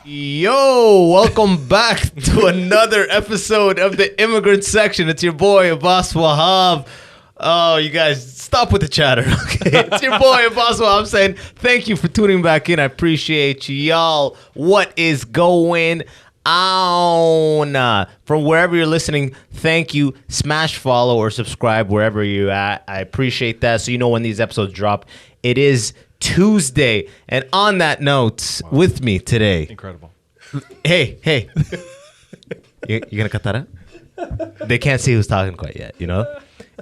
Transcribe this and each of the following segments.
Yo, welcome back to another episode of the Immigrant Section. It's your boy, Abbas Wahab. Oh, you guys, stop with the chatter, okay? It's your boy, Abbas Wahab. I'm saying thank you for tuning back in. I appreciate y'all. What is going on? From wherever you're listening, thank you. Smash follow or subscribe wherever you're at. I appreciate that so you know when these episodes drop. It is Tuesday. And on that note, with me today. Incredible. Hey. You gonna cut that out? They can't see who's talking quite yet, you know?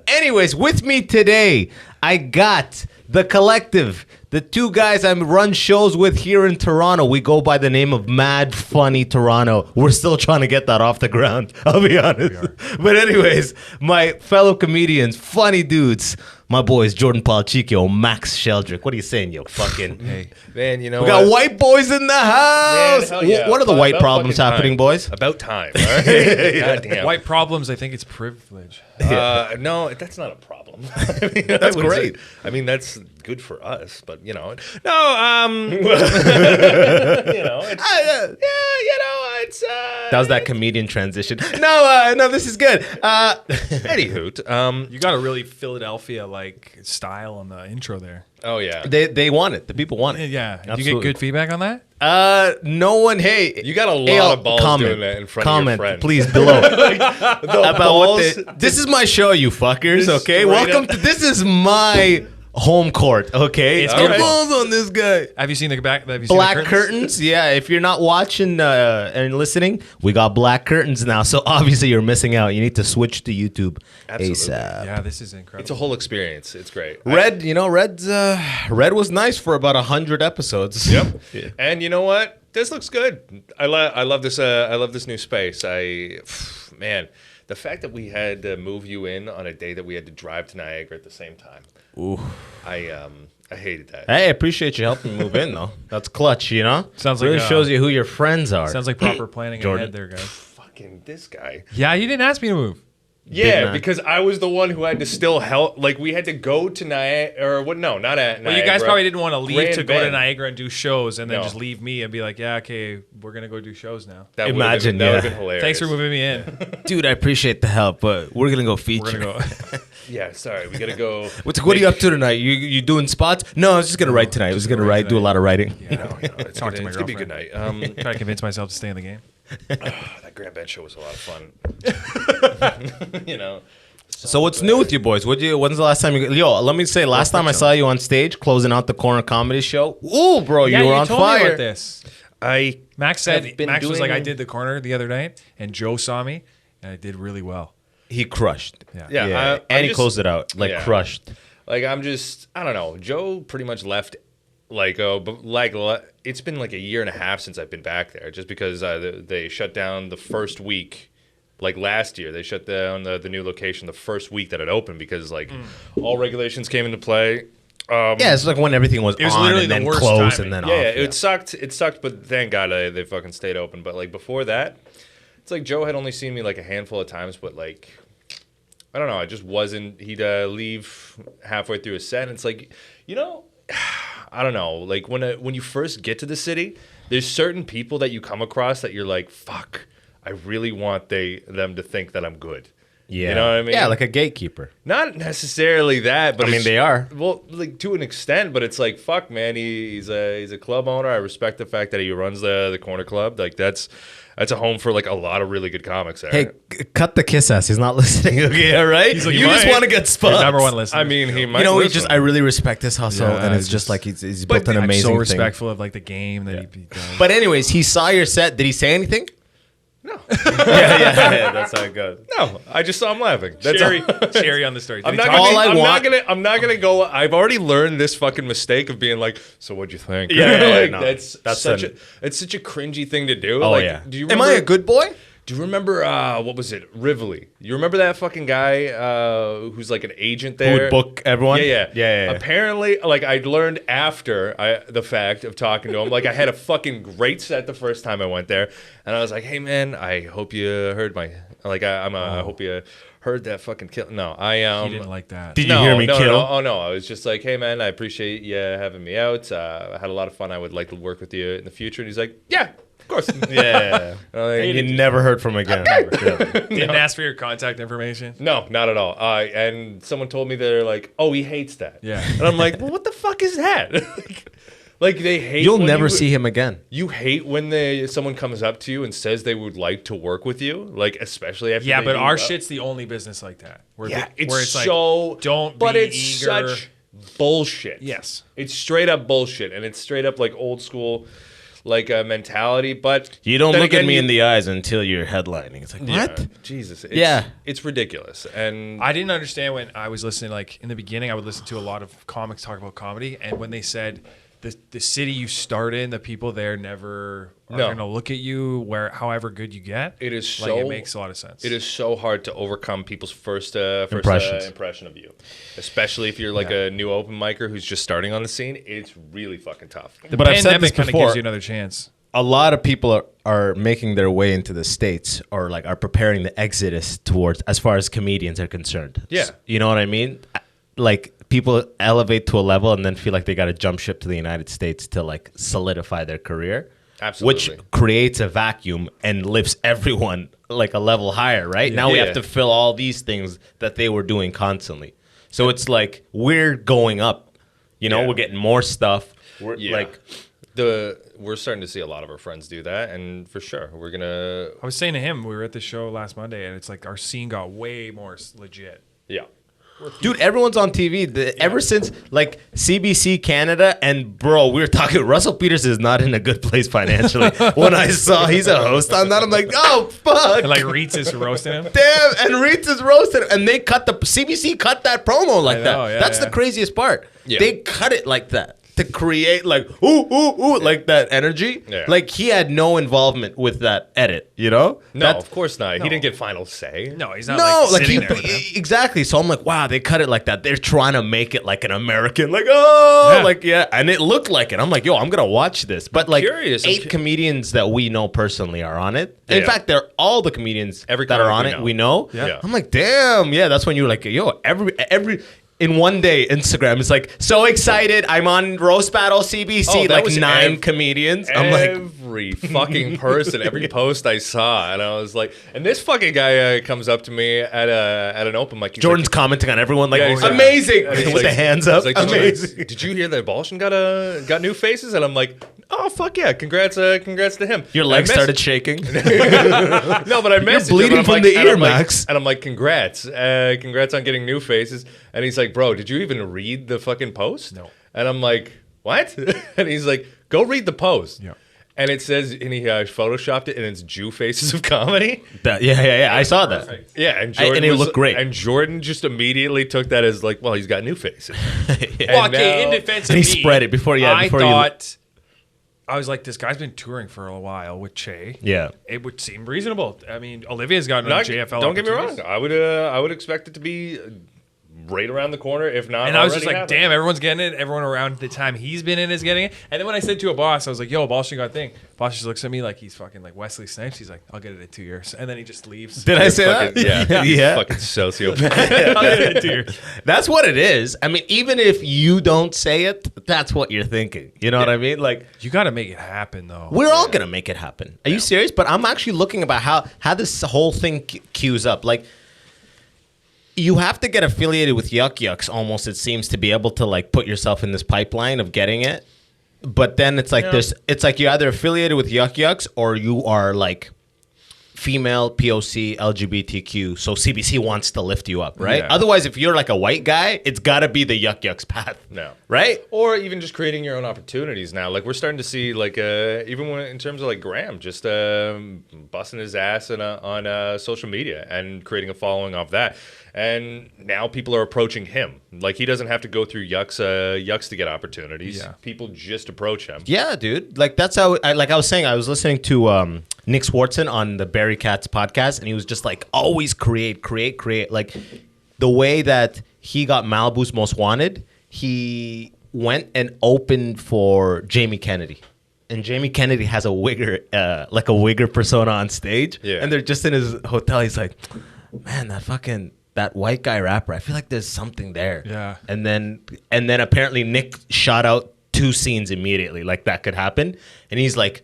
Anyways, with me today, I got the collective. The two guys I run shows with here in Toronto. We go by the name of Mad Funny Toronto. We're still trying to get that off the ground, I'll be honest. But anyways, my fellow comedians, funny dudes, my boys, Jordan Policicchio, Max Sheldrick. What are you saying, yo? Fucking Hey, man, you know we got white boys in the house. Man, hell yeah. What are the white About problems fucking happening, time. boys? About time, all right? God damn. white problems, I think it's privilege. No, that's not a problem. I mean, That's great. I mean, that's good for us, but you know, no, you know, it's, it's That was that comedian transition. No, this is good. Anywho, You got a really Philadelphia-like style on the intro there. oh yeah, They want it. The people want it. Yeah. Did you Absolutely. get good feedback on that? No one. Hey, you got a lot hey, of balls comment, doing that in front comment, of your friend. please below. The About balls, what this is my show, you fuckers. This Okay, straight welcome up- to this is my home court. Okay, It's get good. balls on this guy. Have you seen the back? Have you seen Black the curtains, yeah. If you're not watching and listening, we got black curtains now. So obviously you're missing out. You need to switch to YouTube Absolutely. ASAP. Yeah, this is incredible. it's a whole experience. It's great. Red, you know, Red was nice for about 100 episodes. Yep. Yeah. And you know what? This looks good. I love this. I love this new space. Man, the fact that we had to move you in on a day that we had to drive to Niagara at the same time. Ooh. I hated that. Hey, I appreciate you helping me move in, though. That's clutch, you know? Sounds like, really shows you who your friends are. Sounds like proper planning Jordan. ahead there, guys. Fucking this guy. Yeah, you didn't ask me to move. Yeah, man. because I was the one who had to still help. Like we had to go to Niagara, or what? No, not at Niagara. Well, you guys probably didn't want to leave Grand to go to Bend. Niagara and do shows and then No. just leave me and be like, yeah, okay, we're going to go do shows now. That would've Imagine, been, that would yeah. have been hilarious. Thanks for moving me in. Dude, I appreciate the help, but we're going to go feature. We're going to go. Yeah, sorry, we gotta go. What are you up to tonight? You doing spots? No, I was just going to write tonight. I was going to write, do a lot of writing. You know, it's Talk to my gonna be a good night. Try to convince myself to stay in the game. That Grand Bend show was a lot of fun. You know. So what's new with you boys? When's the last time let me say, last time I saw you on stage closing out the Corner Comedy Show. Ooh, bro, you were on told me fire. about this. have Max said, been Max was like, doing- I did the corner the other night, and Joe saw me, and I did really well. He crushed. Yeah. Yeah, And he closed it out, like Yeah. crushed. Like I don't know. Joe pretty much left. It's been like a year and a half since I've been back there, just because they shut down the first week. Like last year, they shut down the new location the first week that it opened because all regulations came into play. Yeah, it's like when everything was, It was on literally and the then worst closed timing. and then Yeah, off. it sucked. It sucked, but thank God they fucking stayed open. But like before that, it's like Joe had only seen me like a handful of times, but like I don't know, I just wasn't. He'd leave halfway through a set, and it's like, you know, I don't know. Like when you first get to the city, there's certain people that you come across that you're like, fuck, I really want them to think that I'm good. Yeah. You know what I mean? Yeah, like a gatekeeper. Not necessarily that, but I mean, it's- they are. Well, like to an extent, but it's like, fuck, man. He's a club owner. I respect the fact that he runs the corner club. Like that's a home for like a lot of really good comics there. Hey, cut the kiss ass. He's not listening. Okay, all right. He's like, you you just might. want to get spots. Number one listener. I mean, he might. You know, listen. I really respect his hustle, Yeah, and it's just- just like he's But built an I'm amazing so thing. respectful of like the game that he does. But anyways, he saw your set. Did he say anything? No. yeah. That's how it goes. No, I just saw him laughing. That's Cherry on the story. Did I'm he not talk- gonna, All I I'm want- not gonna. I'm not gonna go. I've already learned this fucking mistake of being like, so what'd you think? Yeah, like, no. that's That's such a cringy thing to do. Oh like, yeah. Do you Am I a remember- good boy? Do you remember what was it? Rivoli. You remember that fucking guy who's like an agent there? Who would book everyone? Yeah. Apparently, like I learned after the fact of talking to him, like I had a fucking great set the first time I went there, and I was like, "Hey man, I hope you heard my I hope you heard that fucking kill." No, He didn't like that. Did you hear me kill? No, oh no, I was just like, "Hey man, I appreciate you having me out. I had a lot of fun. I would like to work with you in the future." And he's like, "Yeah. Of course." Yeah. You never heard from him again. Didn't ask for your contact information. No, not at all. And someone told me they're like, "Oh, he hates that." Yeah. And I'm like, "Well, what the fuck is that?" Like they hate. You'll when never see him again. You hate when someone comes up to you and says they would like to work with you, like especially after. Yeah, but our shit's the only business like that. Where It's so like, don't but be it's eager. such bullshit. Yes. It's straight up bullshit, and it's straight up like old school, like mentality. But You don't then look at again, me in the eyes until you're headlining. It's like, what? Yeah, Jesus. It's ridiculous, and I didn't understand when I was listening. Like in the beginning, I would listen to a lot of comics talk about comedy, and when they said the city you start in, the people there never are going to look at you however good you get. it is like so. it makes a lot of sense. It is so hard to overcome people's first impression of you, especially if you're like a new open micer who's just starting on the scene. It's really fucking tough. The But I've said this pandemic kind of before. gives you another chance. A lot of people are making their way into the States or like are preparing the exodus towards as far as comedians are concerned. Yeah. You know what I mean? Like people elevate to a level and then feel like they got to jump ship to the United States to like solidify their career. Absolutely. Which creates a vacuum and lifts everyone like a level higher, right? Now we Yeah. have to fill all these things that they were doing constantly. So it's like we're going up, you know, Yeah. we're getting more stuff. We're Yeah. like We're starting to see a lot of our friends do that, and for sure we're gonna. I was saying to him, we were at the show last Monday, and it's like our scene got way more legit. Yeah. dude, everyone's on TV. Ever since like CBC Canada, and bro, we were talking. Russell Peters is not in a good place financially. When I saw he's a host on that, I'm like, oh fuck. And like Reitz is roasting him. Damn, and Reitz is roasted, and they cut the CBC cut that promo like know, that. yeah, That's yeah. the craziest part. Yeah. They cut it like that to create like like that energy. Yeah. Like he had no involvement with that edit, you know? No, That's- of course not. He didn't get final say. No, he's not no, like like sitting he there with him. exactly. So I'm like, wow, they cut it like that. They're trying to make it like an American, like oh, Yeah. like yeah, and it looked like it. I'm like, yo, I'm gonna watch this. But like, curious. 8 comedians that we know personally are on it. In Yeah. fact, they're all the comedians Every that are comic on we it. know. We know. Yeah. I'm like, damn, yeah. That's when you're like, yo, every. In one day, Instagram is like, so excited. I'm on Roast Battle CBC, Oh, that like was 9 comedians. I'm like, Every fucking person, every post I saw, and I was like, and this fucking guy comes up to me at an open mic. He's Jordan's like, commenting on everyone, like, Yeah, he's like- amazing, and he's with like- the hands up. he's like, Amazing. Did you hear that Balshin got new faces? And I'm like, oh fuck yeah, congrats to him. Your And legs I started shaking. No, but I messaged him, bleeding and I'm from like- the and ear, I'm like- Max. And I'm like, congrats on getting new faces. And he's like, bro, did you even read the fucking post? No. And I'm like, what? And he's like, go read the post. Yeah. And it says, and he photoshopped it, and it's Jew faces of comedy. Yeah. I saw that. Yeah, and Jordan and it looked great. And Jordan just immediately took that as like, well, he's got new faces. Well, And okay, now- in defense of And me, he spread it before you. I thought, I was like, this guy's been touring for a while with Che. Yeah. It would seem reasonable. I mean, Olivia's gotten No, on JFL. don't get me wrong. opportunities. I would expect it to be right around the corner, if not. And I was just already like, happening. damn, everyone's getting it. Everyone around the time he's been in is getting it. And then when I said to a boss, I was like, yo, Balshin got a thing. Boss just looks at me like he's fucking like Wesley Snipes. He's like, I'll get it in 2 years. And then he just leaves. Did I say Fucking- that? Yeah, Yeah. fucking sociopath. I'll get it in 2 years. That's what it is. I mean, even if you don't say it, that's what you're thinking. You know what I mean? Like, You got to make it happen, though. we're all gonna make it happen. Are you serious? But I'm actually looking about how this whole thing queues up. Like, you have to get affiliated with Yuck Yucks almost, it seems, to be able to like put yourself in this pipeline of getting it. But then it's like it's like you're either affiliated with Yuck Yucks or you are like female, POC, LGBTQ. So CBC wants to lift you up, right? Yeah. Otherwise, if you're like a white guy, it's got to be the Yuck Yucks path. No. Right? Or even just creating your own opportunities now. Like we're starting to see, like even when in terms of like Graham, just busting his ass on social media and creating a following off that. And now people are approaching him. Like he doesn't have to go through yucks to get opportunities. Yeah. People just approach him. Yeah, dude. Like that's how I was saying. I was listening to Nick Swartzen on the Barry Katz podcast, and he was just like, always create. Like the way that he got Malibu's Most Wanted, he went and opened for Jamie Kennedy. And Jamie Kennedy has a wigger persona on stage. Yeah. And they're just in his hotel. He's like, man, that white guy rapper, I feel like there's something there. Yeah. And then apparently Nick shot out 2 scenes immediately, like that could happen. And he's like,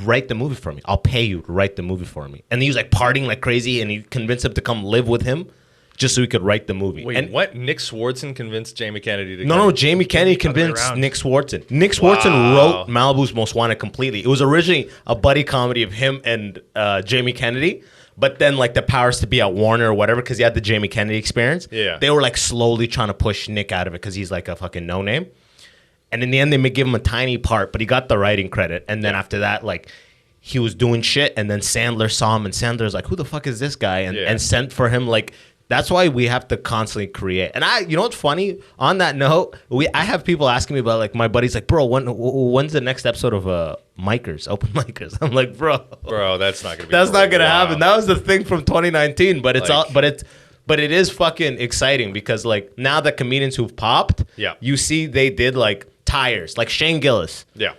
write the movie for me. I'll pay you to write the movie for me. And he was like partying like crazy, and he convinced him to come live with him just so he could write the movie. Wait, and what? Nick Swartzen convinced Jamie Kennedy to No, Jamie Kennedy convinced Nick Swartzen. Nick Swartzen wrote Malibu's Most Wanted completely. It was originally a buddy comedy of him and Jamie Kennedy. But then, like, the powers to be at Warner or whatever, because he had the Jamie Kennedy experience, they were, like, slowly trying to push Nick out of it because he's, like, a fucking no-name. And in the end, they may give him a tiny part, but he got the writing credit. And then after that, like, he was doing shit, and then Sandler saw him, and Sandler's like, who the fuck is this guy? And sent for him, like... That's why we have to constantly create. And you know what's funny? On that note, I have people asking me about, like, my buddy's like, bro, when's the next episode of Micers, Open Micers? I'm like, bro, that's not gonna be. That's not gonna happen. That was the thing from 2019, but it's all, but it is fucking exciting because, like, now the comedians who've popped, you see they did like tires, like Shane Gillis. Yeah.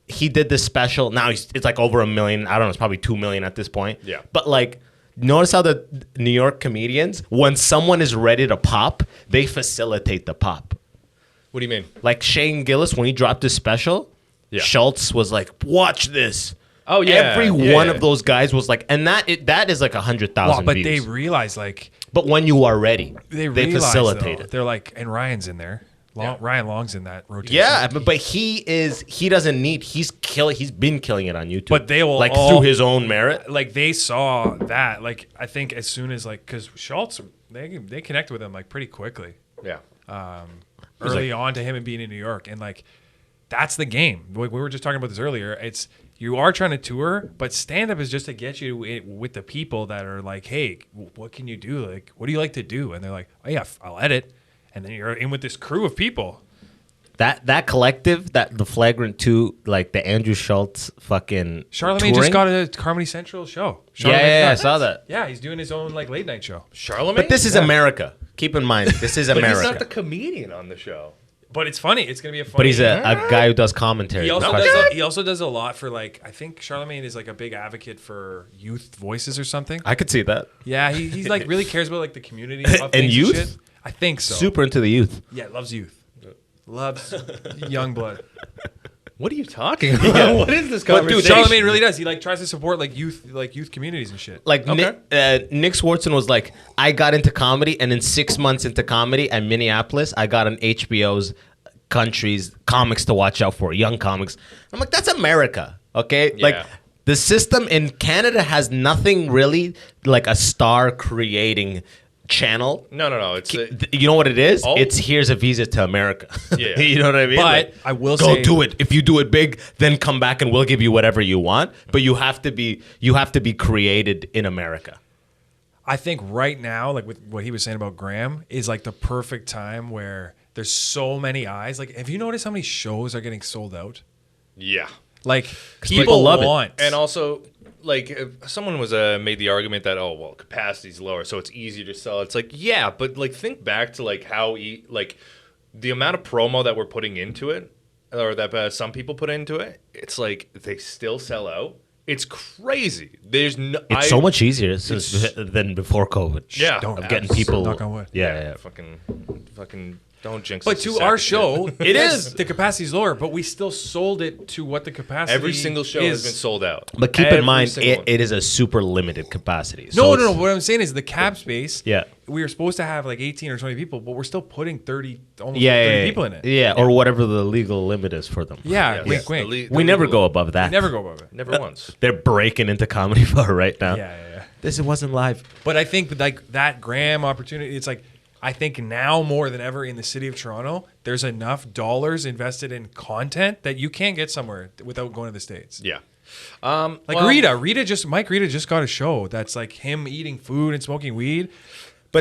He did this special. Now it's like over 1 million. I don't know. It's probably 2 million at this point. Yeah. But like. Notice how the New York comedians, when someone is ready to pop, they facilitate the pop. What do you mean? Like Shane Gillis, when he dropped his special, Schultz was like, watch this. Oh, yeah. Every one of those guys was like, and that is like 100,000 but views. they realize, like... But when you are ready, they facilitate it. They're like, and Ryan's in there. Ryan Long's in that rotation. Yeah, but he doesn't need, he's been killing it on YouTube. But they will like through his own merit. Like they saw that, like I think as soon as like, cause Schultz, they connected with him like pretty quickly. Yeah. Early on to him and being in New York. And like, that's the game. We were just talking about this earlier. You are trying to tour, but stand-up is just to get you with the people that are like, hey, what can you do? Like, what do you like to do? And they're like, oh yeah, I'll edit. And then you're in with this crew of people. That collective, the Flagrant 2, like the Andrew Schultz fucking Charlamagne touring? just got a Comedy Central show. I saw that. Yeah, he's doing his own like late night show. Charlamagne? But this is America. Keep in mind, this is America. But he's not the comedian on the show. But it's funny. It's gonna be a funny. But he's a guy who does commentary. He also does a lot for like. I think Charlamagne is like a big advocate for youth voices or something. I could see that. Yeah, he's like really cares about like the community and youth. And shit. I think so. Super into the youth. Yeah, loves youth. Loves young blood. What are you talking about? What is this conversation? Dude, Charlamagne really does. He like tries to support like youth communities and shit. Like Nick Swartzen was like, I got into comedy, and in 6 months into comedy at Minneapolis, I got on HBO's country's comics to watch out for, young comics. I'm like, that's America, okay? Yeah. Like the system in Canada has nothing really like a star creating channel. No. It's you know what it is? It's here's a visa to America. Yeah. You know what I mean? But like, I will go say, do it. If you do it big, then come back and we'll give you whatever you want. But you have to be created in America. I think right now, like with what he was saying about Graham, is like the perfect time where there's so many eyes. Like, have you noticed how many shows are getting sold out? Yeah. Like people love want it. And also, like, if someone was made the argument that capacity's lower, so it's easier to sell. It's like, yeah, but like think back to like how like the amount of promo that we're putting into it, or that some people put into it. It's like they still sell out. It's crazy. There's no. It's so much easier than before COVID. Yeah, of getting people. Knock on wood. Yeah. Fucking. Don't jinx. But to our show, it is the capacity's lower, but we still sold it to what the capacity. Every single show has been sold out. But keep in mind, it is a super limited capacity. No. What I'm saying is the cap space. Yeah. We were supposed to have like 18 or 20 people, but we're still putting 30 people in it. Yeah, or whatever the legal limit is for them. Yeah, Yes. wink. We never go above that. Never go above it. Never once. They're breaking into comedy bar right now. Yeah. This wasn't live. But I think like that Graham opportunity, it's like, I think now more than ever in the city of Toronto, there's enough dollars invested in content that you can't get somewhere without going to the States. Yeah. Mike Rita just got a show that's like him eating food and smoking weed.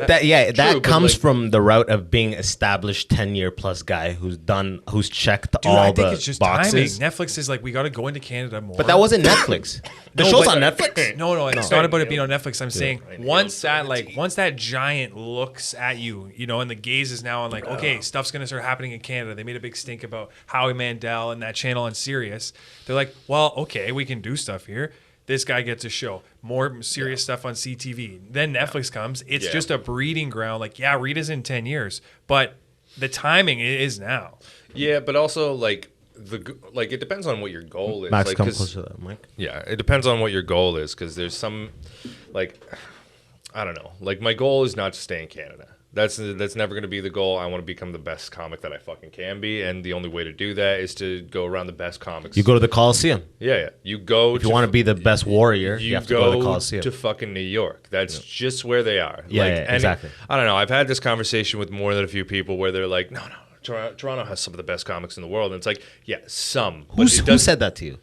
But that True, but comes like- from the route of being established 10-year plus guy who's checked Dude, all I think the it's just boxes. timing. Netflix is like, we got to go into Canada more. But that wasn't Netflix. The No, show's but- on Netflix. No, it's not about it being on Netflix. I'm saying once that giant looks at you, you know, and the gaze is now on like, okay, stuff's gonna start happening in Canada. They made a big stink about Howie Mandel and that channel on Sirius. They're like, well, okay, we can do stuff here. This guy gets a show, more serious stuff on CTV. Then Netflix comes. It's just a breeding ground. Like, yeah, Rita's in 10 years, but the timing is now. Yeah, but also like it depends on what your goal is. Max, like, come 'cause- closer to that mic. Yeah, it depends on what your goal is because there's some, like, I don't know. Like my goal is not to stay in Canada. That's never going to be the goal. I want to become the best comic that I fucking can be, and the only way to do that is to go around the best comics. You go to the Coliseum. Yeah. You go. If you want to be the best warrior, you you have to go to the go Coliseum. to fucking New York. That's just where they are. Yeah, like, yeah, and exactly. I don't know. I've had this conversation with more than a few people where they're like, no, Toronto has some of the best comics in the world, and it's like, yeah, some. But Who said that to you?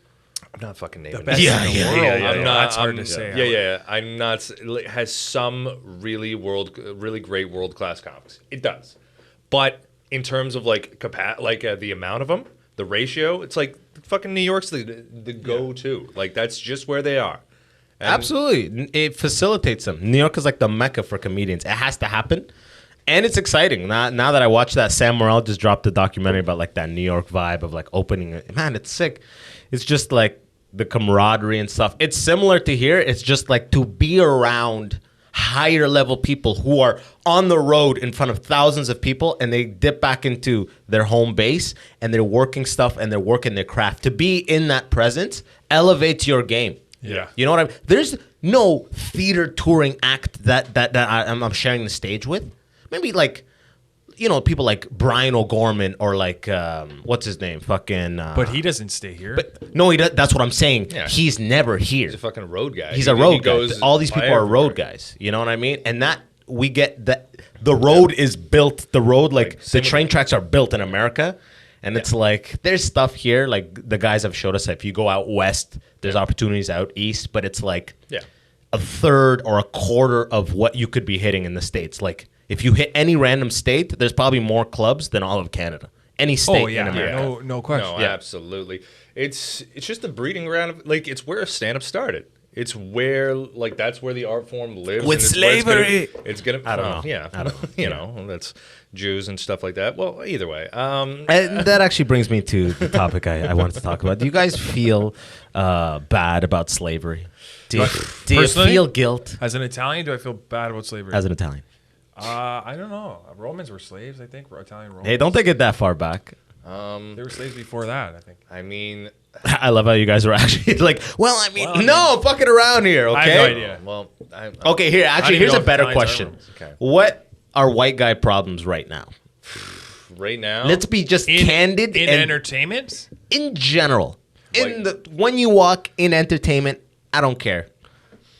I'm not fucking naming The best names. in the world. That's hard to say. Yeah. I'm not. It has some really great world class comics. It does, but in terms of like the amount of them, the ratio, it's like fucking New York's the go to. Like that's just where they are. And Absolutely. It facilitates them. New York is like the mecca for comedians. It has to happen. And it's exciting. Now that I watched that, Sam Morril just dropped a documentary about like that New York vibe of like opening it. Man, it's sick. It's just like the camaraderie and stuff. It's similar to here. It's just like to be around higher level people who are on the road in front of thousands of people and they dip back into their home base and they're working stuff and they're working their craft. To be in that presence elevates your game. Yeah. You know what I mean? There's no theater touring act that I'm sharing the stage with. Maybe like, you know, people like Brian O'Gorman or like, what's his name? Fucking. But he doesn't stay here. But no, he does, that's what I'm saying. Yeah. He's never here. he's a fucking road guy. He's a road guy. goes All these people are everywhere. road guys. You know what I mean? And that we get that the road is built. The road, like the same train with- tracks are built in America. And it's like there's stuff here. Like the guys have showed us that if you go out west, there's opportunities out east. But it's like a third or a quarter of what you could be hitting in the States. Like if you hit any random state, there's probably more clubs than all of Canada. Any state in America. no question. No, absolutely. It's just the breeding ground of, like, it's where stand-up started. It's where, like, that's where the art form lives. With and it's where slavery. It's gonna I don't well, know. Yeah. I don't know. You know, that's Jews and stuff like that. Well, either way. And that actually brings me to the topic I wanted to talk about. Do you guys feel bad about slavery? Do you Personally? feel guilt As an Italian, do I feel bad about slavery? as an Italian? I don't know. Romans were slaves, I think. Italian Romans. Hey, don't take it that far back. They were slaves before that, I think. I mean, I love how you guys are actually like, well, I mean, Well, no, I'm fucking around here, okay? I have no idea. well, Okay, here, actually, even here's know a if better Italians are question. Romans. Okay. What are white guy problems right now? right now, Let's be just candid in and entertainment. in general. When you walk in entertainment, I don't care.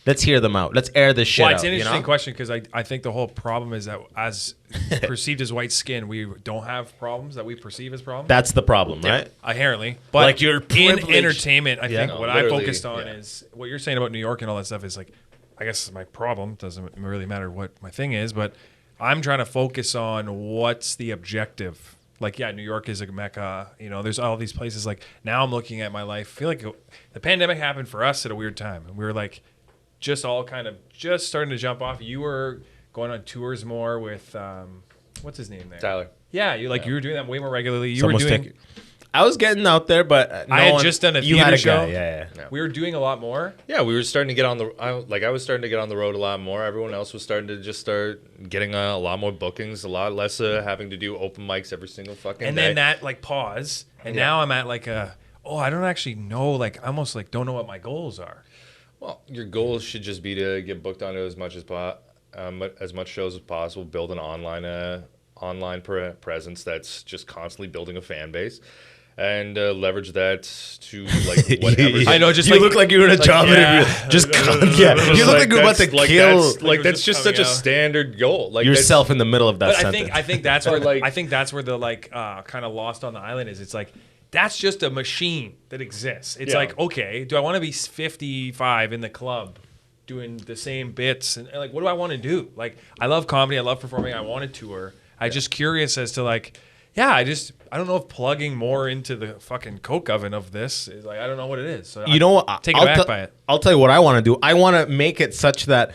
Let's hear them out. Let's air this shit Well, it's out. an interesting you know? question because I think the whole problem is that as perceived as white skin, we don't have problems that we perceive as problems. That's the problem, right? Inherently, but Like you're in privileged. entertainment, I think No, what I literally, focused on yeah. is what you're saying about New York and all that stuff is like, I guess my problem doesn't really matter what my thing is, but I'm trying to focus on what's the objective. Like, yeah, New York is a mecca. You know, there's all these places. Like now, I'm looking at my life. I feel like the pandemic happened for us at a weird time, and we were like, just all kind of just starting to jump off. You were going on tours more with what's his name there? Tyler. Yeah, you were doing that way more regularly. You Someone's were doing. taking- I was getting out there, but I had just done a you had theater a show. guy, yeah. We were doing a lot more. Yeah, we were starting to get on the. I was starting to get on the road a lot more. Everyone else was starting to just start getting a lot more bookings, a lot less having to do open mics every single fucking And day. then that like pause, and now I'm at like I don't actually know, like I almost like don't know what my goals are. Well, your goal should just be to get booked onto as much shows as possible. Build an online presence that's just constantly building a fan base, and leverage that to like whatever. I know, just you like- look like you're in a job yeah. interview. Just you look like you're about to kill That's just such a standard goal. Like yourself in the middle of that But sentence. I think that's where like- I think that's where the like kind of lost on the island is. It's like that's just a machine that exists. It's Yeah. like, okay, do I want to be 55 in the club doing the same bits, and like, what do I want to do? Like, I love comedy, I love performing, I want to tour. I'm just curious as to like, I don't know if plugging more into the fucking coke oven of this is like, I don't know what it is. So you know what? Taken aback by it. I'll tell you what I want to do. I want to make it such that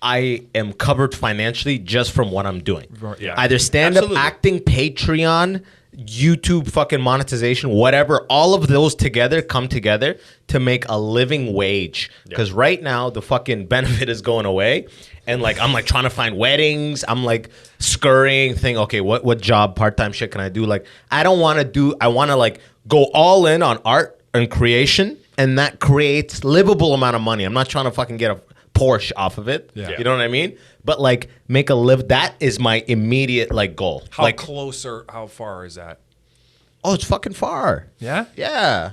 I am covered financially just from what I'm doing. Yeah. Either stand-up Absolutely. acting, Patreon, YouTube, fucking monetization, whatever. All of those together come together to make a living wage. Because right now the fucking benefit is going away, and like I'm like trying to find weddings. I'm like scurrying, thinking, okay, what job, part-time shit can I do? Like I want to like go all in on art and creation, and that creates livable amount of money. I'm not trying to fucking get a Porsche off of it. Yeah. You know what I mean? But like make a live. That is my immediate like goal. How like close or how far is that? oh, it's fucking far. Yeah? Yeah.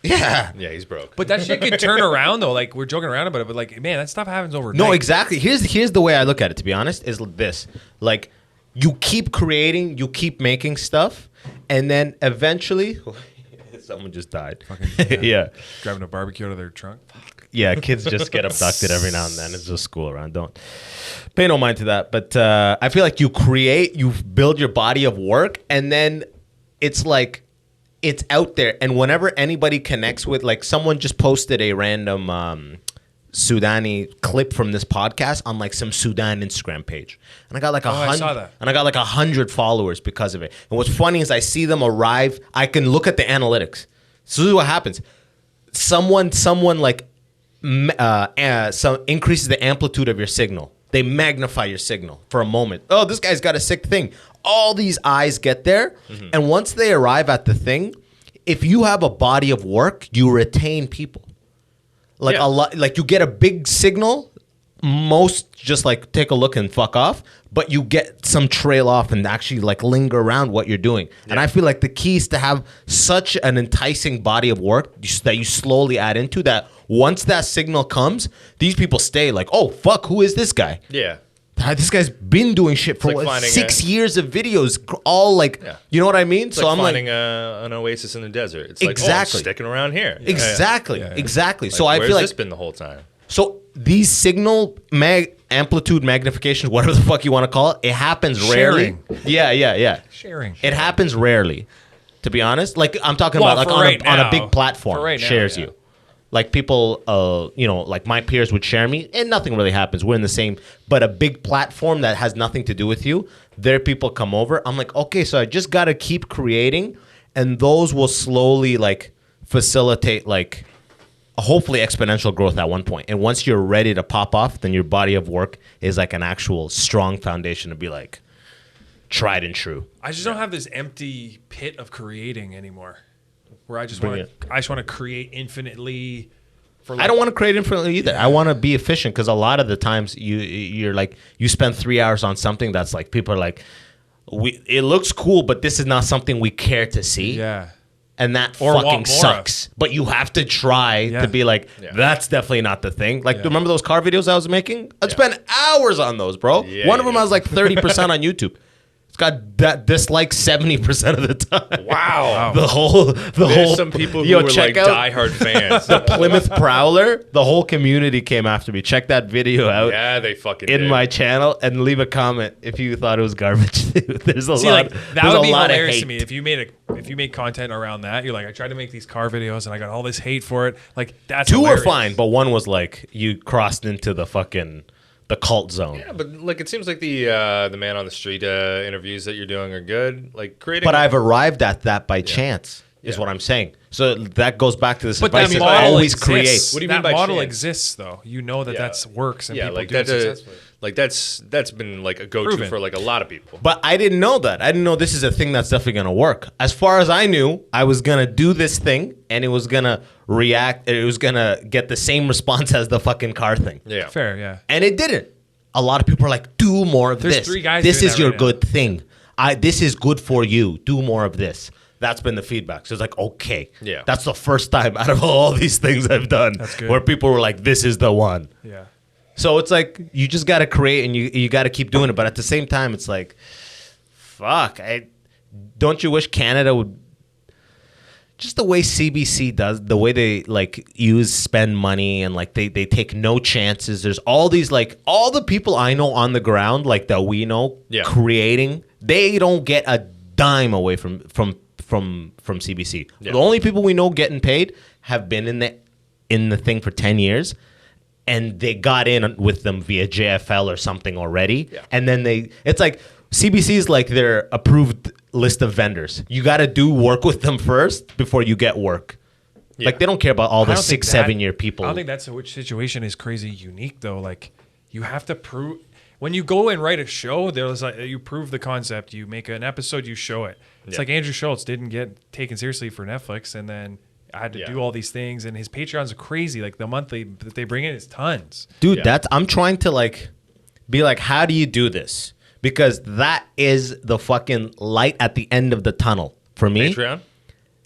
Yeah. Yeah, he's broke. But that shit could turn around though. Like we're joking around about it, but like, man, that stuff happens overnight. No, exactly. Here's the way I look at it, to be honest, is this. Like you keep creating, you keep making stuff, and then eventually someone just died. Yeah. Driving a barbecue out of their trunk. Yeah, kids just get abducted every now and then. It's just school around. Don't pay no mind to that. But I feel like you build your body of work, and then it's like it's out there. And whenever anybody connects with, like, someone just posted a random Sudani clip from this podcast on like some Sudan Instagram page, and I got like I saw that. and I got like 100 followers because of it. And what's funny is I see them arrive. I can look at the analytics. So this is what happens. Someone like increases the amplitude of your signal. They magnify your signal for a moment. Oh, this guy's got a sick thing. All these eyes get there, and once they arrive at the thing, if you have a body of work, you retain people. Like a lot, like you get a big signal. Most just like take a look and fuck off, but you get some trail off and actually like linger around what you're doing. Yeah. And I feel like the key is to have such an enticing body of work that you slowly add into that. Once that signal comes, these people stay like, oh fuck, who is this guy? Yeah. This guy's been doing shit for like 6 years of videos, all like, you know what I mean? It's so like finding an oasis in the desert. It's like, oh, I'm sticking around here. Yeah. Exactly. Like, so I feel like where's this been the whole time? So these signal amplitude magnifications, whatever the fuck you want to call it, it happens rarely. Yeah. Sharing. It happens rarely, to be honest. Like I'm talking about like on a big platform shares you. Like people, like my peers would share me, and nothing really happens. We're in the same, but a big platform that has nothing to do with you, their people come over. I'm like, okay, so I just got to keep creating, and those will slowly like facilitate like hopefully exponential growth at one point. And once you're ready to pop off, then your body of work is like an actual strong foundation to be like tried and true. I just don't have this empty pit of creating anymore. Where I just want to create infinitely. I don't want to create infinitely either. I want to be efficient because a lot of the times you're like you spend 3 hours on something that's like people are like, it looks cool, but this is not something we care to see. Yeah, and that fucking sucks. But you have to try to be like, that's definitely not the thing. Like, remember those car videos I was making? I'd spend hours on those, bro. One of them I was like 30% on YouTube. Got that dislike 70% of the time. Wow. There's some people who were like diehard fans. The Plymouth Prowler, the whole community came after me. Check that video out. Yeah, they fucking in did. my channel, and leave a comment if you thought it was garbage. There's a lot. Like, that would be hilarious hate. to me if you made content around that. You're like, I tried to make these car videos and I got all this hate for it. Like that's two hilarious. were fine, but one was like you crossed into the fucking. The cult zone. Yeah, but like it seems like the man on the street interviews that you're doing are good. Like creating. But I've arrived at that by chance. Is what I'm saying. So that goes back to this. But that model always exists. create. What do you mean by model chance? exists though? You know that works and people like do it successfully. Like that's been like a go-to for like a lot of people. But I didn't know that. I didn't know this is a thing that's definitely gonna work. As far as I knew, I was gonna do this thing and it was gonna react. It was gonna get the same response as the fucking car thing. Yeah, fair. Yeah, and it didn't. A lot of people are like, do more of this. There's 3 guys. This is your right good thing. This is good for you. Do more of this. That's been the feedback. So it's like, okay. Yeah. That's the first time out of all these things I've done where people were like, this is the one. Yeah. So it's like, you just got to create and you got to keep doing it. But at the same time, it's like, fuck. Don't you wish Canada would... just the way CBC does, the way they like spend money and like they take no chances. There's all these like all the people I know on the ground like that we know creating, they don't get a dime away from CBC. Yeah. The only people we know getting paid have been in the thing for 10 years. And they got in with them via JFL or something already. Yeah. And then it's like CBC is like their approved list of vendors. You got to do work with them first before you get work. Yeah. Like they don't care about all the 6-7 year people. I don't think that's which situation is crazy unique though. Like you have to prove when you go and write a show, there's like you prove the concept, you make an episode, you show it. It's like Andrew Schultz didn't get taken seriously for Netflix and then I had to do all these things, and his Patreons are crazy. Like the monthly that they bring in is tons. Dude, I'm trying to like be like, how do you do this? Because that is the fucking light at the end of the tunnel for me. Patreon?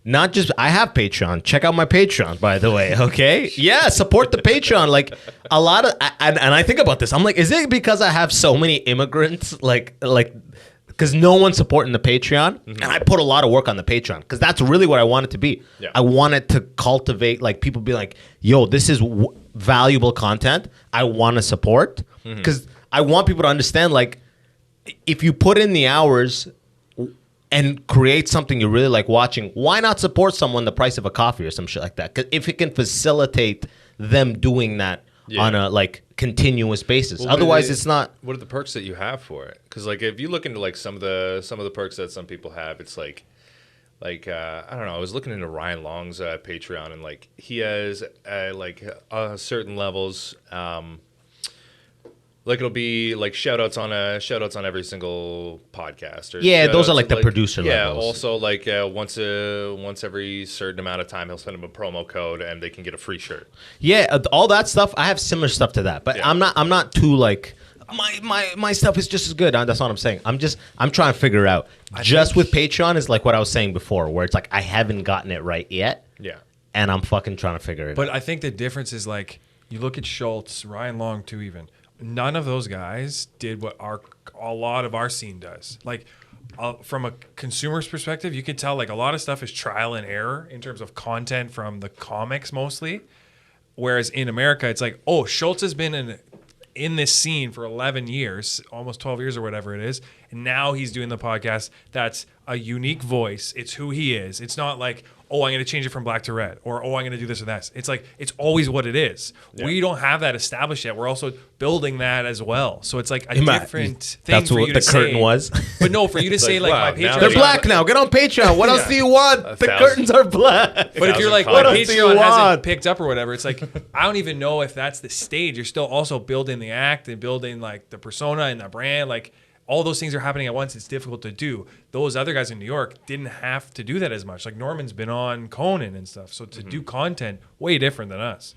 Not just, I have Patreon. Check out my Patreon, by the way, okay? Yeah, support the Patreon. Like a lot of, and I think about this. I'm like, is it because I have so many immigrants? Like, because no one's supporting the Patreon, and I put a lot of work on the Patreon because that's really what I want it to be. Yeah. I want it to cultivate, like people be like, yo, this is valuable content I want to support because I want people to understand, like, if you put in the hours and create something you really like watching, why not support someone the price of a coffee or some shit like that? Because if it can facilitate them doing that on a like continuous basis. Well, otherwise it's not. What are the perks that you have for it? Because like if you look into like some of the perks that some people have, it's like I don't know, I was looking into Ryan Long's Patreon, and like he has certain levels, like it'll be like shout outs on every single podcast, or those are like the producer levels. Also like once every certain amount of time he'll send them a promo code and they can get a free shirt. All that stuff. I have similar stuff to that, but I'm not too like my stuff is just as good. That's what I'm saying. I'm trying to figure out. With Patreon is like what I was saying before, where it's like I haven't gotten it right yet. Yeah. And I'm fucking trying to figure it out. But I think the difference is like you look at Schultz, Ryan Long too even. None of those guys did what a lot of our scene does. Like from a consumer's perspective, you could tell like a lot of stuff is trial and error in terms of content from the comics mostly. Whereas in America, it's like, oh, Schultz has been in this scene for 11 years, almost 12 years or whatever it is. And now he's doing the podcast. That's a unique voice. It's who he is. It's not like, oh, I'm going to change it from black to red, or oh, I'm going to do this or that. It's like, it's always what it is. Yeah. We don't have that established yet. We're also building that as well. So it's like a different thing. That's for what you the to curtain say. Was. But no, for you to say like wow, my Patreon. They're black now. Get on Patreon. What else do you want? The curtains are black. But if you're like, my Patreon hasn't picked up or whatever, it's like, I don't even know if that's the stage. You're still also building the act and building like the persona and the brand. Like all those things are happening at once. It's difficult to do. Those other guys in New York didn't have to do that as much. Like Norman's been on Conan and stuff. So to do content, way different than us.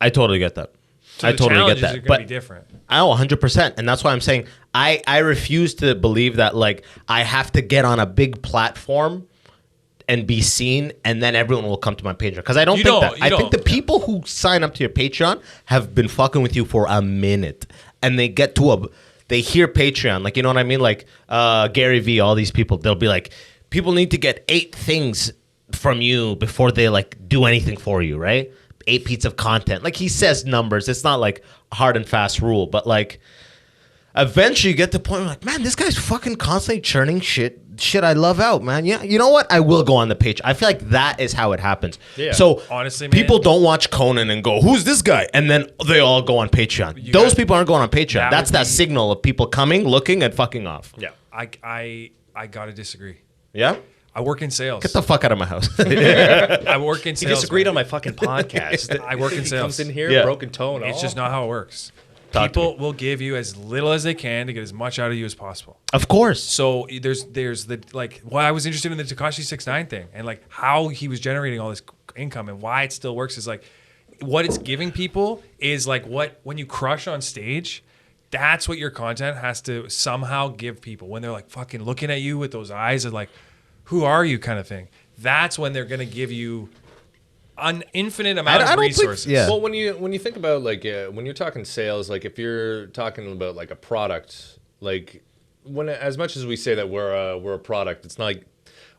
I totally get that. So I totally get that. Are gonna be different. Oh, 100%. And that's why I'm saying I refuse to believe that like I have to get on a big platform and be seen, and then everyone will come to my Patreon. Because I don't think that. I think the people who sign up to your Patreon have been fucking with you for a minute, and they get to they hear Patreon, like, you know what I mean? Like Gary Vee, all these people, they'll be like, people need to get 8 things from you before they like do anything for you, right? 8 pieces of content. Like he says numbers. It's not like a hard and fast rule, but like eventually you get to the point where like, man, this guy's fucking constantly churning shit I love out, man. Yeah, you know what? I will go on the page. I feel like that is how it happens. Yeah. So honestly, people don't watch Conan and go, who's this guy? And then they all go on Patreon. Those people aren't going on Patreon. That's that signal of people coming, looking, and fucking off. Yeah. I gotta disagree. Yeah? I work in sales. Get the fuck out of my house. I work in sales. He disagreed on my fucking podcast. I work in sales. He comes in here, broken tone. It's just not how it works. People will give you as little as they can to get as much out of you as possible. Of course. So there's the like why I was interested in the Tekashi 6ix9ine thing and like how he was generating all this income and why it still works is like what it's giving people is like when you crush on stage, that's what your content has to somehow give people when they're like fucking looking at you with those eyes of like, who are you kind of thing. That's when they're gonna give you an infinite amount of resources. Well, when you think about like when you're talking sales, like if you're talking about like a product, like as much as we say that we're a product, it's not like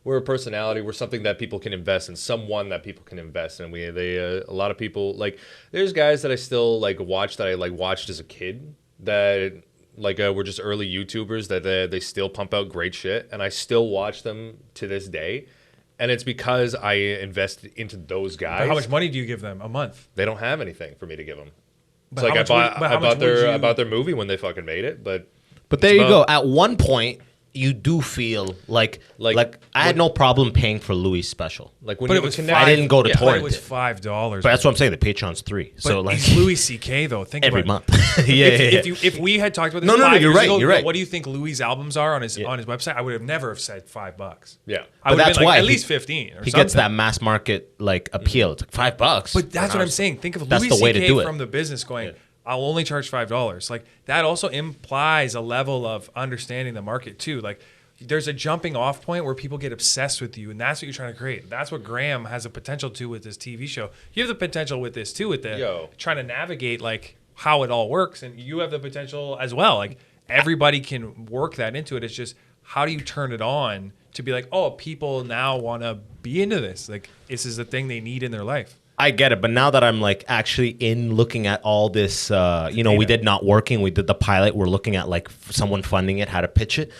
we're a personality. We're something that people can invest in. Someone that people can invest in. A lot of people like. There's guys that I still like watch that I like watched as a kid that like were just early YouTubers that they still pump out great shit, and I still watch them to this day. And it's because I invested into those guys. But how much money do you give them a month? They don't have anything for me to give them. It's But like how much I bought their movie when they fucking made it, but there you go. At one point, you do feel like I had no problem paying for Louis' special. like when But you it was connect, I didn't go to But torrent it was it. $5. But that's what I'm saying. The Patreon's $3. But So like it's Louis C.K. though. Think every about month. it. yeah. If we had talked about this No, 5 you're years right, ago, you're right. what do you think Louis' albums are on his website? I would have never have said $5. yeah. I would have that's been like, why at he- least 15 or He something. gets that mass market like appeal. It's like $5. But that's what I'm saying. Think of That's Louis the way to C.K. do it. from the business going, I'll only charge $5. Like that also implies a level of understanding the market too. Like there's a jumping off point where people get obsessed with you, and that's what you're trying to create. That's what Graham has a potential to with this TV show. You have the potential with this too, with the trying to navigate like how it all works, and you have the potential as well. Like everybody can work that into it. It's just how do you turn it on to be like, oh, people now want to be into this. Like this is the thing they need in their life. I get it, but now that I'm like actually in looking at all this, we did Not Working, we did the pilot. We're looking at like someone funding it, how to pitch it.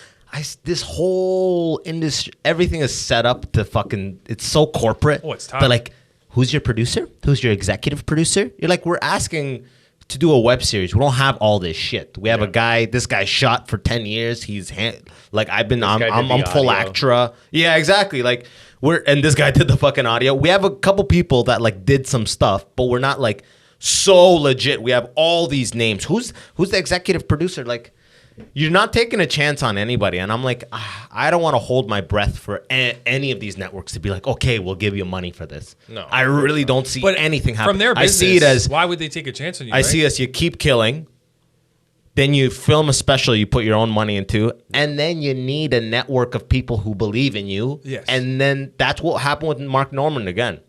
This whole industry, everything is set up to fucking. It's so corporate. Oh, it's tough. But like, who's your producer? Who's your executive producer? You're like, we're asking to do a web series. We don't have all this shit. We have a guy. This guy shot for 10 years. I'm full actra. Yeah, exactly. Like and this guy did the fucking audio. We have a couple people that like did some stuff, but we're not like so legit. We have all these names. Who's the executive producer? Like, you're not taking a chance on anybody. And I'm like, I don't want to hold my breath for any of these networks to be like, okay, we'll give you money for this. No, I really don't see anything happen. From their business, I see it as, why would they take a chance on you? I see it as you keep killing, then you film a special you put your own money into, and then you need a network of people who believe in you. Yes. And then that's what happened with Mark Norman again.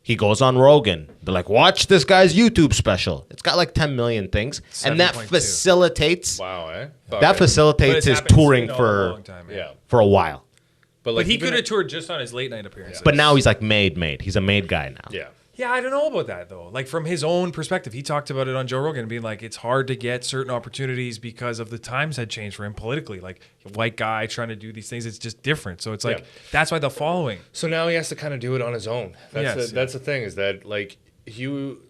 He goes on Rogan. They're like, watch this guy's YouTube special. It's got like 10 million things. And that 7.2. facilitates Wow, eh? that facilitates his touring for a while. But But he could have toured just on his late night appearances. But now he's like made. He's a made guy now. Yeah. Yeah, I don't know about that though. Like from his own perspective, he talked about it on Joe Rogan, being like, it's hard to get certain opportunities because of the times had changed for him politically. Like a white guy trying to do these things, it's just different. So it's like that's why the following. So now he has to kind of do it on his own. That's the thing is that like the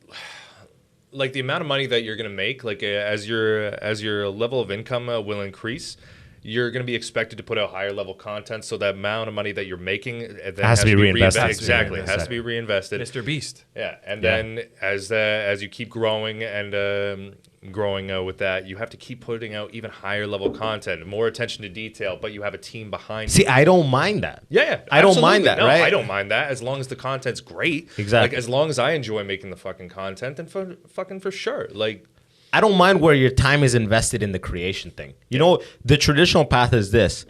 amount of money that you're gonna make, like as your level of income will increase. You're going to be expected to put out higher level content, so that amount of money that you're making then has to be reinvested. Exactly, has to be reinvested. Mr. Beast. Yeah, and then as you keep growing and growing with that, you have to keep putting out even higher level content, more attention to detail, but you have a team behind you. See, I don't mind that. Yeah, I don't mind that, right? I don't mind that as long as the content's great. Exactly. Like as long as I enjoy making the fucking content, then for sure. Like. I don't mind where your time is invested in the creation thing. You know, the traditional path is this.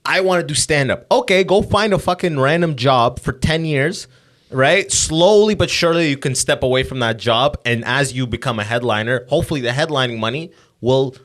I want to do stand-up. Okay, go find a fucking random job for 10 years, right? Slowly but surely you can step away from that job. And as you become a headliner, hopefully the headlining money will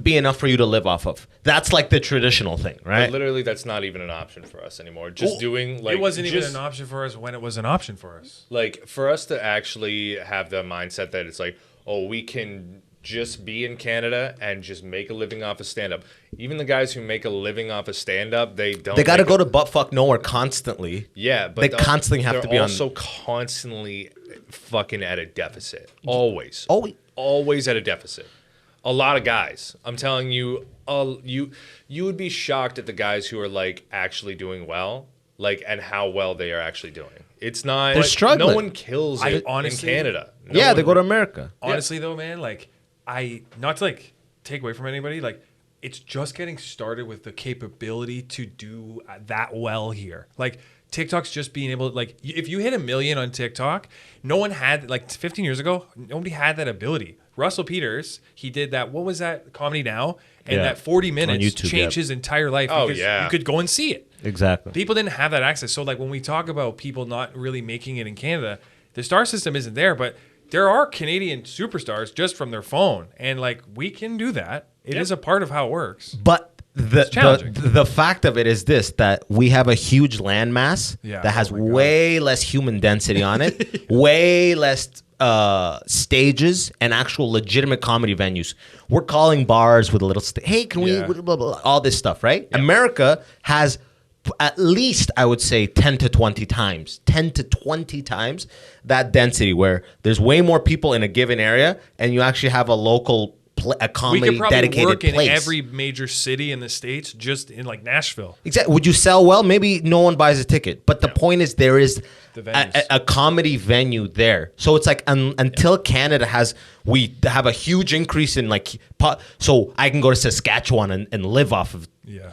be enough for you to live off of. That's like the traditional thing, right? But literally, that's not even an option for us anymore. Doing like it wasn't even an option for us when it was an option for us. Like for us to actually have the mindset that it's like, oh, we can just be in Canada and just make a living off of stand-up. Even the guys who make a living off of stand-up, they got to go to buttfuck nowhere constantly. Yeah, but they constantly have to be on. They're also constantly fucking at a deficit. Always at a deficit. A lot of guys. I'm telling you, you would be shocked at the guys who are like actually doing well, like and how well they are actually doing. It's not. They're struggling. No one kills it honestly, in Canada. They go to America. Honestly, though, man, like. Not to like take away from anybody, like it's just getting started with the capability to do that well here. Like TikTok's just being able to, like, if you hit 1 million on TikTok, no one had, like 15 years ago, nobody had that ability. Russell Peters, he did that, what was that, Comedy Now? And that 40 minutes YouTube, changed his entire life. Oh, because yeah. you could go and see it. Exactly. People didn't have that access. So like when we talk about people not really making it in Canada, the star system isn't there, but there are Canadian superstars just from their phone. And like we can do that. It is a part of how it works. But the fact of it is this, that we have a huge landmass that has way less human density on it, way less stages and actual legitimate comedy venues. We're calling bars with a little hey, can we blah, blah, all this stuff, right? America has at least, I would say, 10 to 20 times that density, where there's way more people in a given area and you actually have a local a comedy we could probably dedicated work place. in every major city in the States, just in like Nashville. Exactly. Would you sell well? Maybe no one buys a ticket. But the point is, there is a comedy venue there. So it's like until Canada we have a huge increase in like, so I can go to Saskatchewan and live off of. Yeah.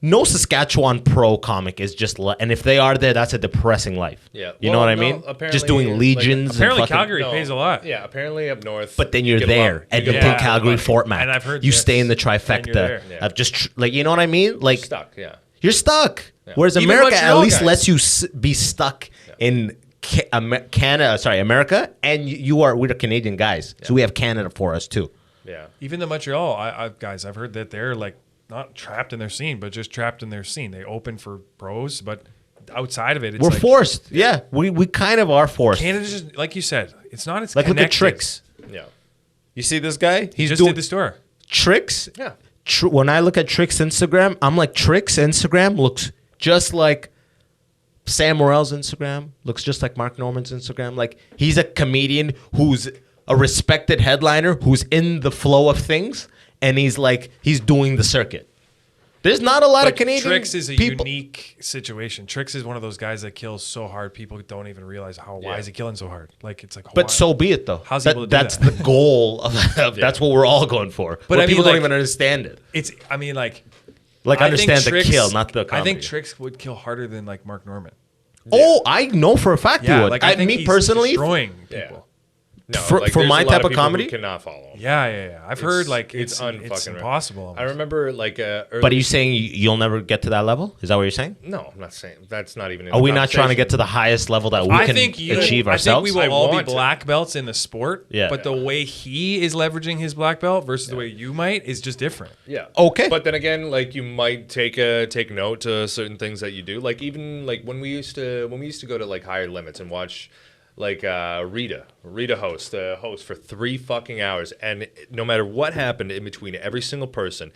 No Saskatchewan pro comic is just, and if they are there, that's a depressing life. Yeah. You know what I mean? Just doing legions. Apparently Calgary pays a lot. Yeah, apparently up north. But then you're there. Edmonton, Calgary, Fort Mac. And I've heard you stay in the trifecta of just, like, you know what I mean? Like, stuck, You're stuck. Yeah. Whereas Even America Montreal at least guys. lets you be stuck in America, and we're Canadian guys. So we have Canada for us too. Yeah. Even the Montreal guys, I've heard that they're like, not trapped in their scene, but just trapped in their scene. They open for pros, but outside of it, it's we're like, forced. Yeah, we kind of are forced. Canada's just, like you said, it's not as like connected. look at Trixx. Yeah. You see this guy? He just did the store. Trixx. Yeah. When I look at Trixx Instagram, I'm like, Trixx Instagram looks just like Sam Morrill's Instagram. Looks just like Mark Norman's Instagram. Like, he's a comedian who's a respected headliner who's in the flow of things. And he's doing the circuit. There's not a lot of Canadian Trixx is a people. unique situation. Trixx is one of those guys that kills so hard, people don't even realize why is he killing so hard. Like, it's like, but so be it, though. How's he able to do that's that? the goal of that's what we're all going for. But I mean, people like, don't even understand it. Understand the kill, not the comedy. I think Trixx would kill harder than like Mark Norman. Oh, I know for a fact he would. Like, I think me he's personally, destroying people. No, for there's my a lot type of people comedy, who cannot follow him. Yeah. I've heard like it's unfucking impossible. Almost. I remember like but are you saying you'll never get to that level? Is that what you're saying? No, I'm not saying that's not even. Are we not trying to get to the highest level that we can achieve ourselves? I think we will all be black belts in the sport. Yeah. But the way he is leveraging his black belt versus the way you might is just different. Yeah. Okay. But then again, like, you might take note to certain things that you do. Like, even like when we used to go to like Higher Limits and watch like Rita host for 3 fucking hours, and no matter what happened in between every single person,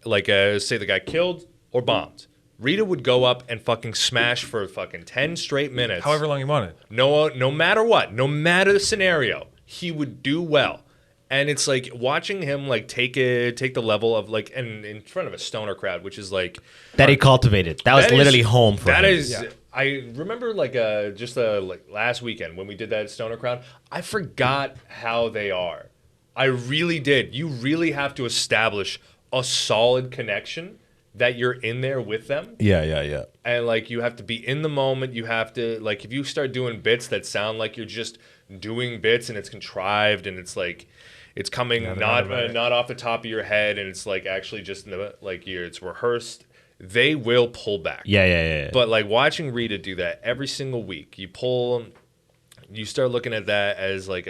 like say the guy killed or bombed, Rita would go up and fucking smash for fucking 10 straight minutes. However long you wanted. No matter what, no matter the scenario, he would do well. And it's like watching him like take the level of like, and in front of a stoner crowd, which is like that he cultivated. That was literally home for him. That is. Yeah. I remember like like last weekend when we did that stoner crowd, I forgot how they are. I really did. You really have to establish a solid connection that you're in there with them. Yeah. And like, you have to be in the moment. You have to, like, if you start doing bits that sound like you're just doing bits and it's contrived and it's like it's coming not off the top of your head and it's like actually just it's rehearsed, they will pull back. Yeah. But like watching Rita do that every single week, you start looking at that as like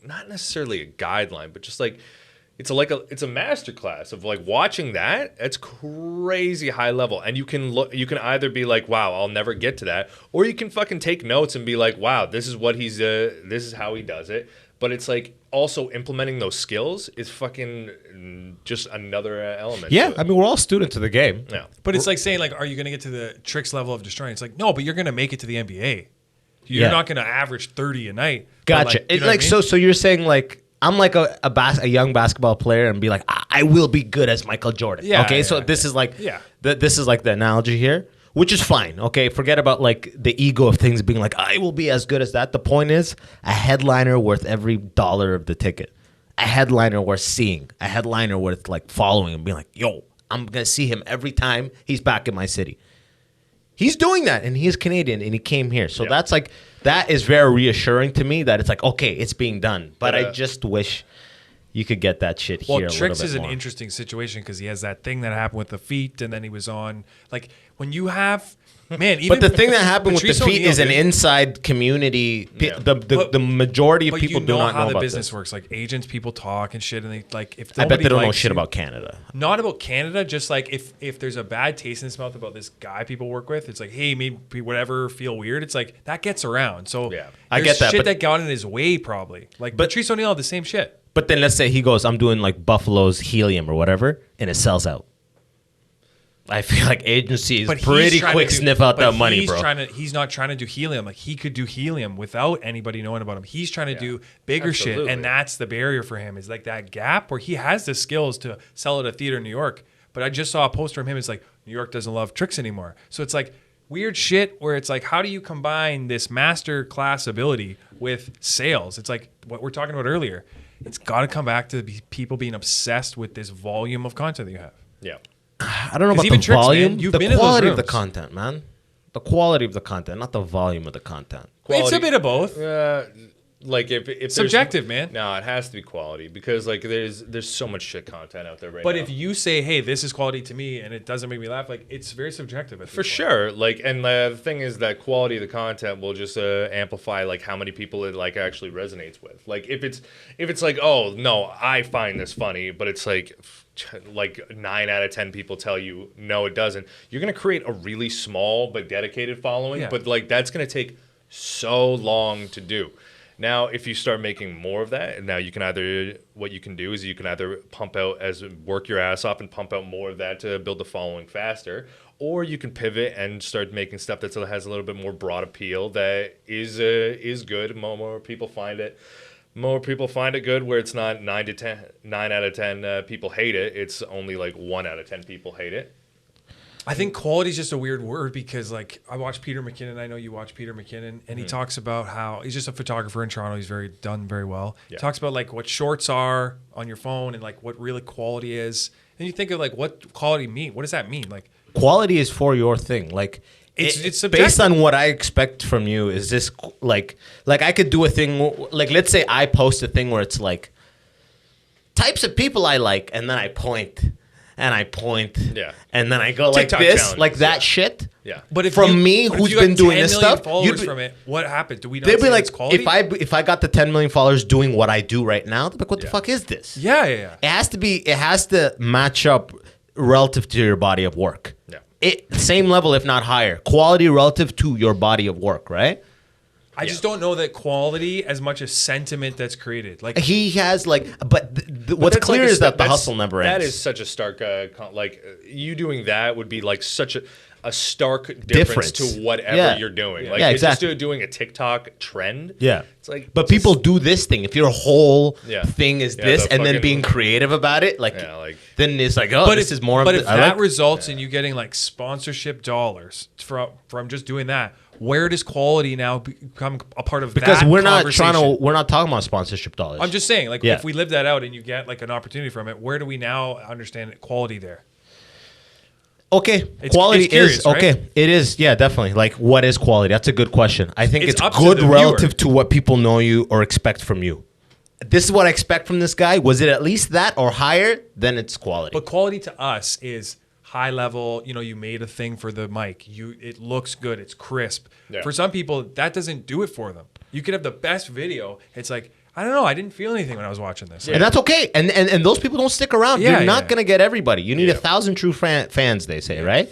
not necessarily a guideline, but just like it's a masterclass of like watching that. It's crazy high level, and you can either be like, wow, I'll never get to that, or you can fucking take notes and be like, wow, this is what this is how he does it. But it's like also implementing those skills is fucking just another element. Yeah, I mean, we're all students of the game. Yeah, but it's like saying, like, are you going to get to the Trixx level of destroying? It's like, no, but you're going to make it to the NBA. You're not going to average 30 a night. Gotcha. Like, you know what I mean? So you're saying like, I'm like a young basketball player and be like, I will be good as Michael Jordan. Yeah. Okay. So this is like, this is like the analogy here, which is fine. Okay. Forget about like the ego of things being like, I will be as good as that. The point is a headliner worth every dollar of the ticket, a headliner worth seeing, a headliner worth like following and being like, yo, I'm going to see him every time he's back in my city. He's doing that, and he's Canadian, and he came here. So that's like, that is very reassuring to me that it's like, okay, it's being done. But I just wish, you could get that shit Well, here. a little Trixx bit is an more. interesting situation because he has that thing that happened with the feet, and then he was on like when you have man. Even But the thing that happened with Patrice the feet O'Neal, is an dude. inside community. The majority of But people you do know not how know the about business this. works. Like agents, people talk and shit, and they like if I bet nobody they don't know likes shit you- about Canada. Not about Canada, just like if there's a bad taste in his mouth about this guy people work with, it's like, hey, maybe whatever, feel weird. It's like that gets around. So Yeah. I there's get that, shit but- that got in his way probably. Like But- Patrice O'Neal had the same shit. But then let's say he goes, I'm doing like Buffalo's helium or whatever, and it sells out. I feel like agencies But he's pretty trying quick to do- sniff out but that money, he's bro. He's not trying to do helium. Like he could do helium without anybody knowing about him. He's trying to do bigger shit, Absolutely. and that's the barrier for him. Is like that gap where he has the skills to sell at a theater in New York. But I just saw a post from him. It's like New York doesn't love Trixx anymore. So it's like weird shit where it's like, how do you combine this master class ability with sales? It's like what we're talking about earlier. It's got to come back to people being obsessed with this volume of content that you have. Yeah. I don't know 'Cause about even the Trixx, man, volume, you've the been in those quality of the rooms. content, man. The quality of the content, not the volume of the content. It's a bit of both. Like if there's- Subjective, man. No, it has to be quality because like there's so much shit content out there right But now. if you say, "Hey, this is quality to me," and it doesn't make me laugh, like it's very subjective. At For sure, like, and the thing is that quality of the content will just amplify like how many people it like actually resonates with. Like if it's like, oh no, I find this funny, but it's like 9 out of 10 people tell you no, it doesn't. You're gonna create a really small but dedicated following, Yeah. but like that's gonna take so long to do. Now, if you start making more of that, now you can what you can do is you can either work your ass off and pump out more of that to build the following faster, or you can pivot and start making stuff that has a little bit more broad appeal that is good. More people find it. More people find it good where it's not 9 out of 10 people hate it. It's only like 1 out of 10 people hate it. I think quality is just a weird word because, like, I watch Peter McKinnon. I know you watch Peter McKinnon, and he talks about how he's just a photographer in Toronto. He's done very well. Yeah. He talks about like what shorts are on your phone and like what really quality is. And you think of like what quality mean? What does that mean? Like Quality is for your thing. Like It's based subjective. on what I expect from you. Is this like I could do a thing like let's say I post a thing where it's like types of people I like, and then I point. And I point, Yeah. and then I go like TikTok this, challenges, like that yeah. shit. Yeah. But if from you- me, but if who's you got been doing 10 this million stuff, followers you'd from it, what happened? Do we not they'd be say like, it's quality? if I got the 10 million followers doing what I do right now, they'd be like, what the Yeah. fuck is this? yeah. It has to match up relative to your body of work. Yeah. Same level, if not higher. Quality relative to your body of work, right? I just don't know that quality as much as sentiment that's created. Like He has like, but what's That's clear like a is sta- that the that's- hustle never ends. That is such a stark, you doing that would be like such a stark difference to whatever Yeah. you're doing. Yeah. Like Yeah, it's just exactly. doing a TikTok trend. Yeah. It's like, But people do this thing. If your whole Yeah. thing is Yeah, this, the and then fucking- being creative about it, like, Yeah, like- then it's like, oh, but this if, is more. But of if the, I that like- results in you getting like sponsorship dollars from just doing that, where does quality now become a part of because that we're not trying conversation? to, we're not talking about sponsorship dollars. I'm just saying, like, Yeah. if we live that out and you get like an opportunity from it, where do we now understand quality there? Okay, It's quality curious, is okay. right? It is, yeah, definitely. Like, what is quality? That's a good question. I think It's it's up to good the relative viewer. to what people know you or expect from you. This is what I expect from this guy. Was it at least that or higher? Then it's quality. But quality to us is high level. You know, you made a thing for the mic. It looks good. It's crisp. Yeah. For some people, that doesn't do it for them. You could have the best video. It's like, I don't know. I didn't feel anything when I was watching this. And that's okay. And those people don't stick around. Yeah, You're not yeah. gonna get everybody. You need Yeah. 1,000 true fans. They say, right?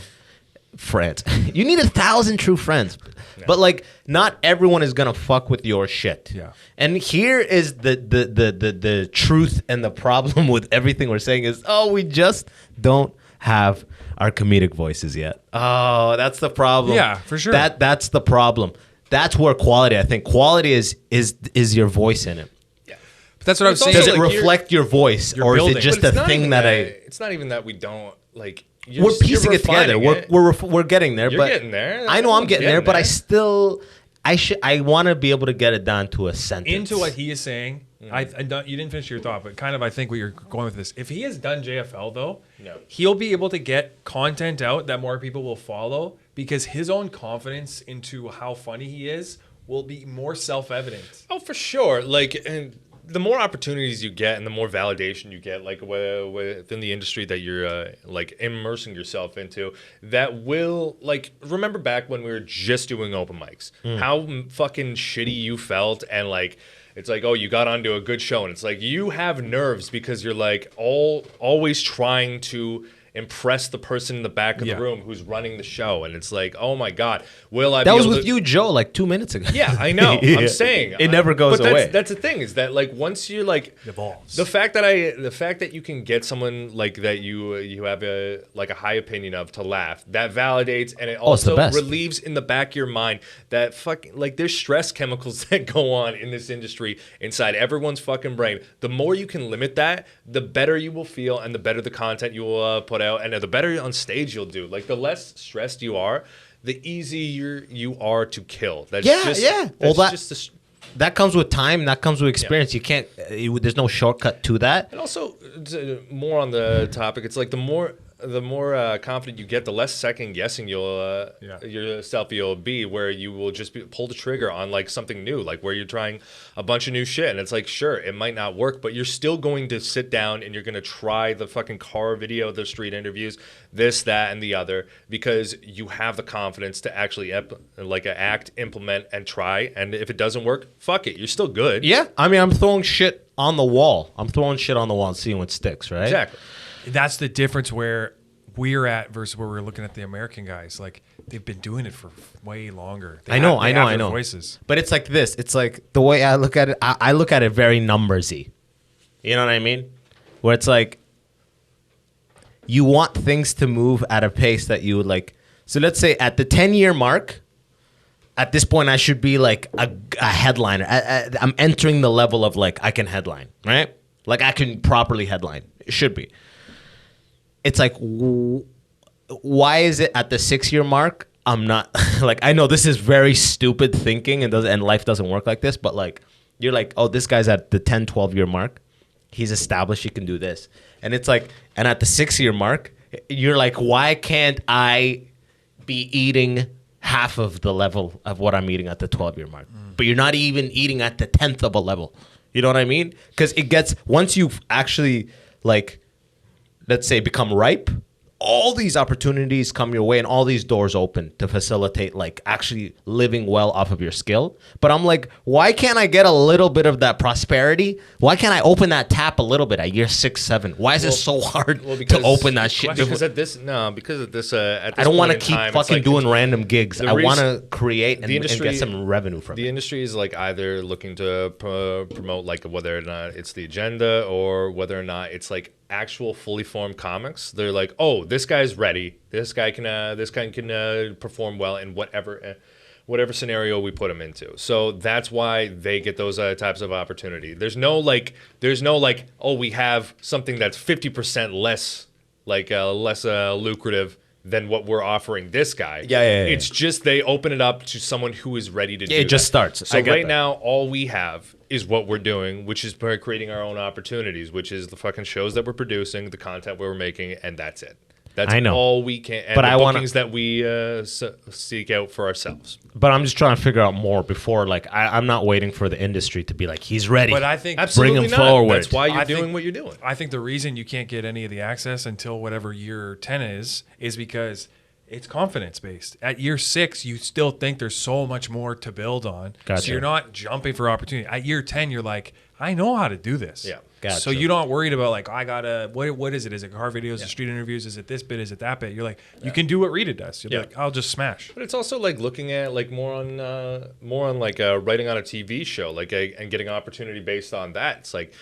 Friends. You need 1,000 true friends. But like, not everyone is gonna fuck with your shit. Yeah. And here is the truth and the problem with everything we're saying is, oh, we just don't have our comedic voices yet. Oh, that's the problem. Yeah, for sure. That's the problem. That's where quality. I think quality is your voice in it. But that's what I was It's saying. Does also it like you're- reflect your voice, you're or is building. it just But it's a not thing even that I? It's not even that we don't like. We're piecing it together. We're getting there. You're but getting there. I know I'm getting there, but I there. still I want to be able to get it down to a sentence. Into what he is saying, you didn't finish your thought, but kind of I think where you're going with this. If he has done JFL though, No. he'll be able to get content out that more people will follow because his own confidence into how funny he is will be more self-evident. Oh, for sure. Like, and the more opportunities you get and the more validation you get, like within the industry that you're like immersing yourself into, that will, like, remember back when we were just doing open mics, how fucking shitty you felt, and like it's like, oh, you got onto a good show, and it's like you have nerves because you're like always trying to impress the person in the back of the room who's running the show, and it's like, oh my god, will I? That be was able with you, Joe, like 2 minutes ago. Yeah, I know. I'm saying it never goes but away. That's the thing, is that like once you're like evolves. the fact that you can get someone like that you have a high opinion of to laugh, that validates, and it also relieves in the back of your mind that fucking, like, there's stress chemicals that go on in this industry inside everyone's fucking brain. The more you can limit that, the better you will feel, and the better the content you will put out, and the better on stage you'll do. Like, the less stressed you are, the easier you are to kill. That's that comes with time. That comes with experience. You can't. There's no shortcut to that. And also, more on the topic, it's like the more confident you get, the less second guessing yourself you'll be, where you will just pull the trigger on like something new, like where you're trying a bunch of new shit, and it's like, sure, it might not work, but you're still going to sit down and you're going to try the fucking car video, the street interviews, this, that, and the other, because you have the confidence to actually act, implement, and try. And if it doesn't work, fuck it, you're still good. Yeah, I mean, I'm throwing shit on the wall. I'm throwing shit on the wall and seeing what sticks, right? Exactly. That's the difference where we're at versus where we're looking at the American guys. Like, they've been doing it for way longer. They I have know. Voices. But it's like this. It's like the way I look at it. I look at it very numbersy. You know what I mean? Where it's like you want things to move at a pace that you would like. So let's say at the 10-year mark, at this point, I should be like a headliner. I'm entering the level of like I can headline, right? Like I can properly headline. It should be. It's like, why is it at the 6-year mark I'm not like, I know this is very stupid thinking, and life doesn't work like this, but like you're like, oh, this guy's at the 10-12-year mark, he's established, he can do this, and it's like, and at the 6-year mark you're like, why can't I be eating half of the level of what I'm eating at the 12-year mark? But you're not even eating at the 10th of a level. You know what I mean? Because it gets, once you've actually like, let's say, become ripe, all these opportunities come your way and all these doors open to facilitate like actually living well off of your skill. But I'm like, why can't I get a little bit of that prosperity? Why can't I open that tap a little bit at year 6, 7? Why is it so hard to open that shit? Because at this at this I don't want to keep fucking doing random gigs. I want to create and get some revenue from it. The industry is like either looking to promote like whether or not it's the agenda or whether or not it's like actual fully formed comics. They're like, oh, this guy's ready. This guy can perform well in whatever scenario we put him into. So that's why they get those types of opportunity. There's no like, oh, we have something that's 50% less lucrative than what we're offering this guy. Yeah. It's just they open it up to someone who is ready to do it. It just starts. So right now, all we have is what we're doing, which is creating our own opportunities, which is the fucking shows that we're producing, the content we're making, and that's it. That's all we can. And the bookings that we seek out for ourselves. But I'm just trying to figure out more before, like, I'm not waiting for the industry to be like, he's ready. But I think absolutely bring him not. forward. That's why you're doing what you're doing. I think the reason you can't get any of the access until whatever year 10 is because it's confidence based. At year 6, you still think there's so much more to build on. Gotcha. So you're not jumping for opportunity. At year 10, you're like, I know how to do this. Yeah. Gotcha. So you're not worried about like, I gotta, what is it? Is it car videos, is it street interviews? Is it this bit? Is it that bit? You're like, you can do what Rita does. You're like, I'll just smash. But it's also like looking at like more on like writing on a TV show, like and getting opportunity based on that. It's like,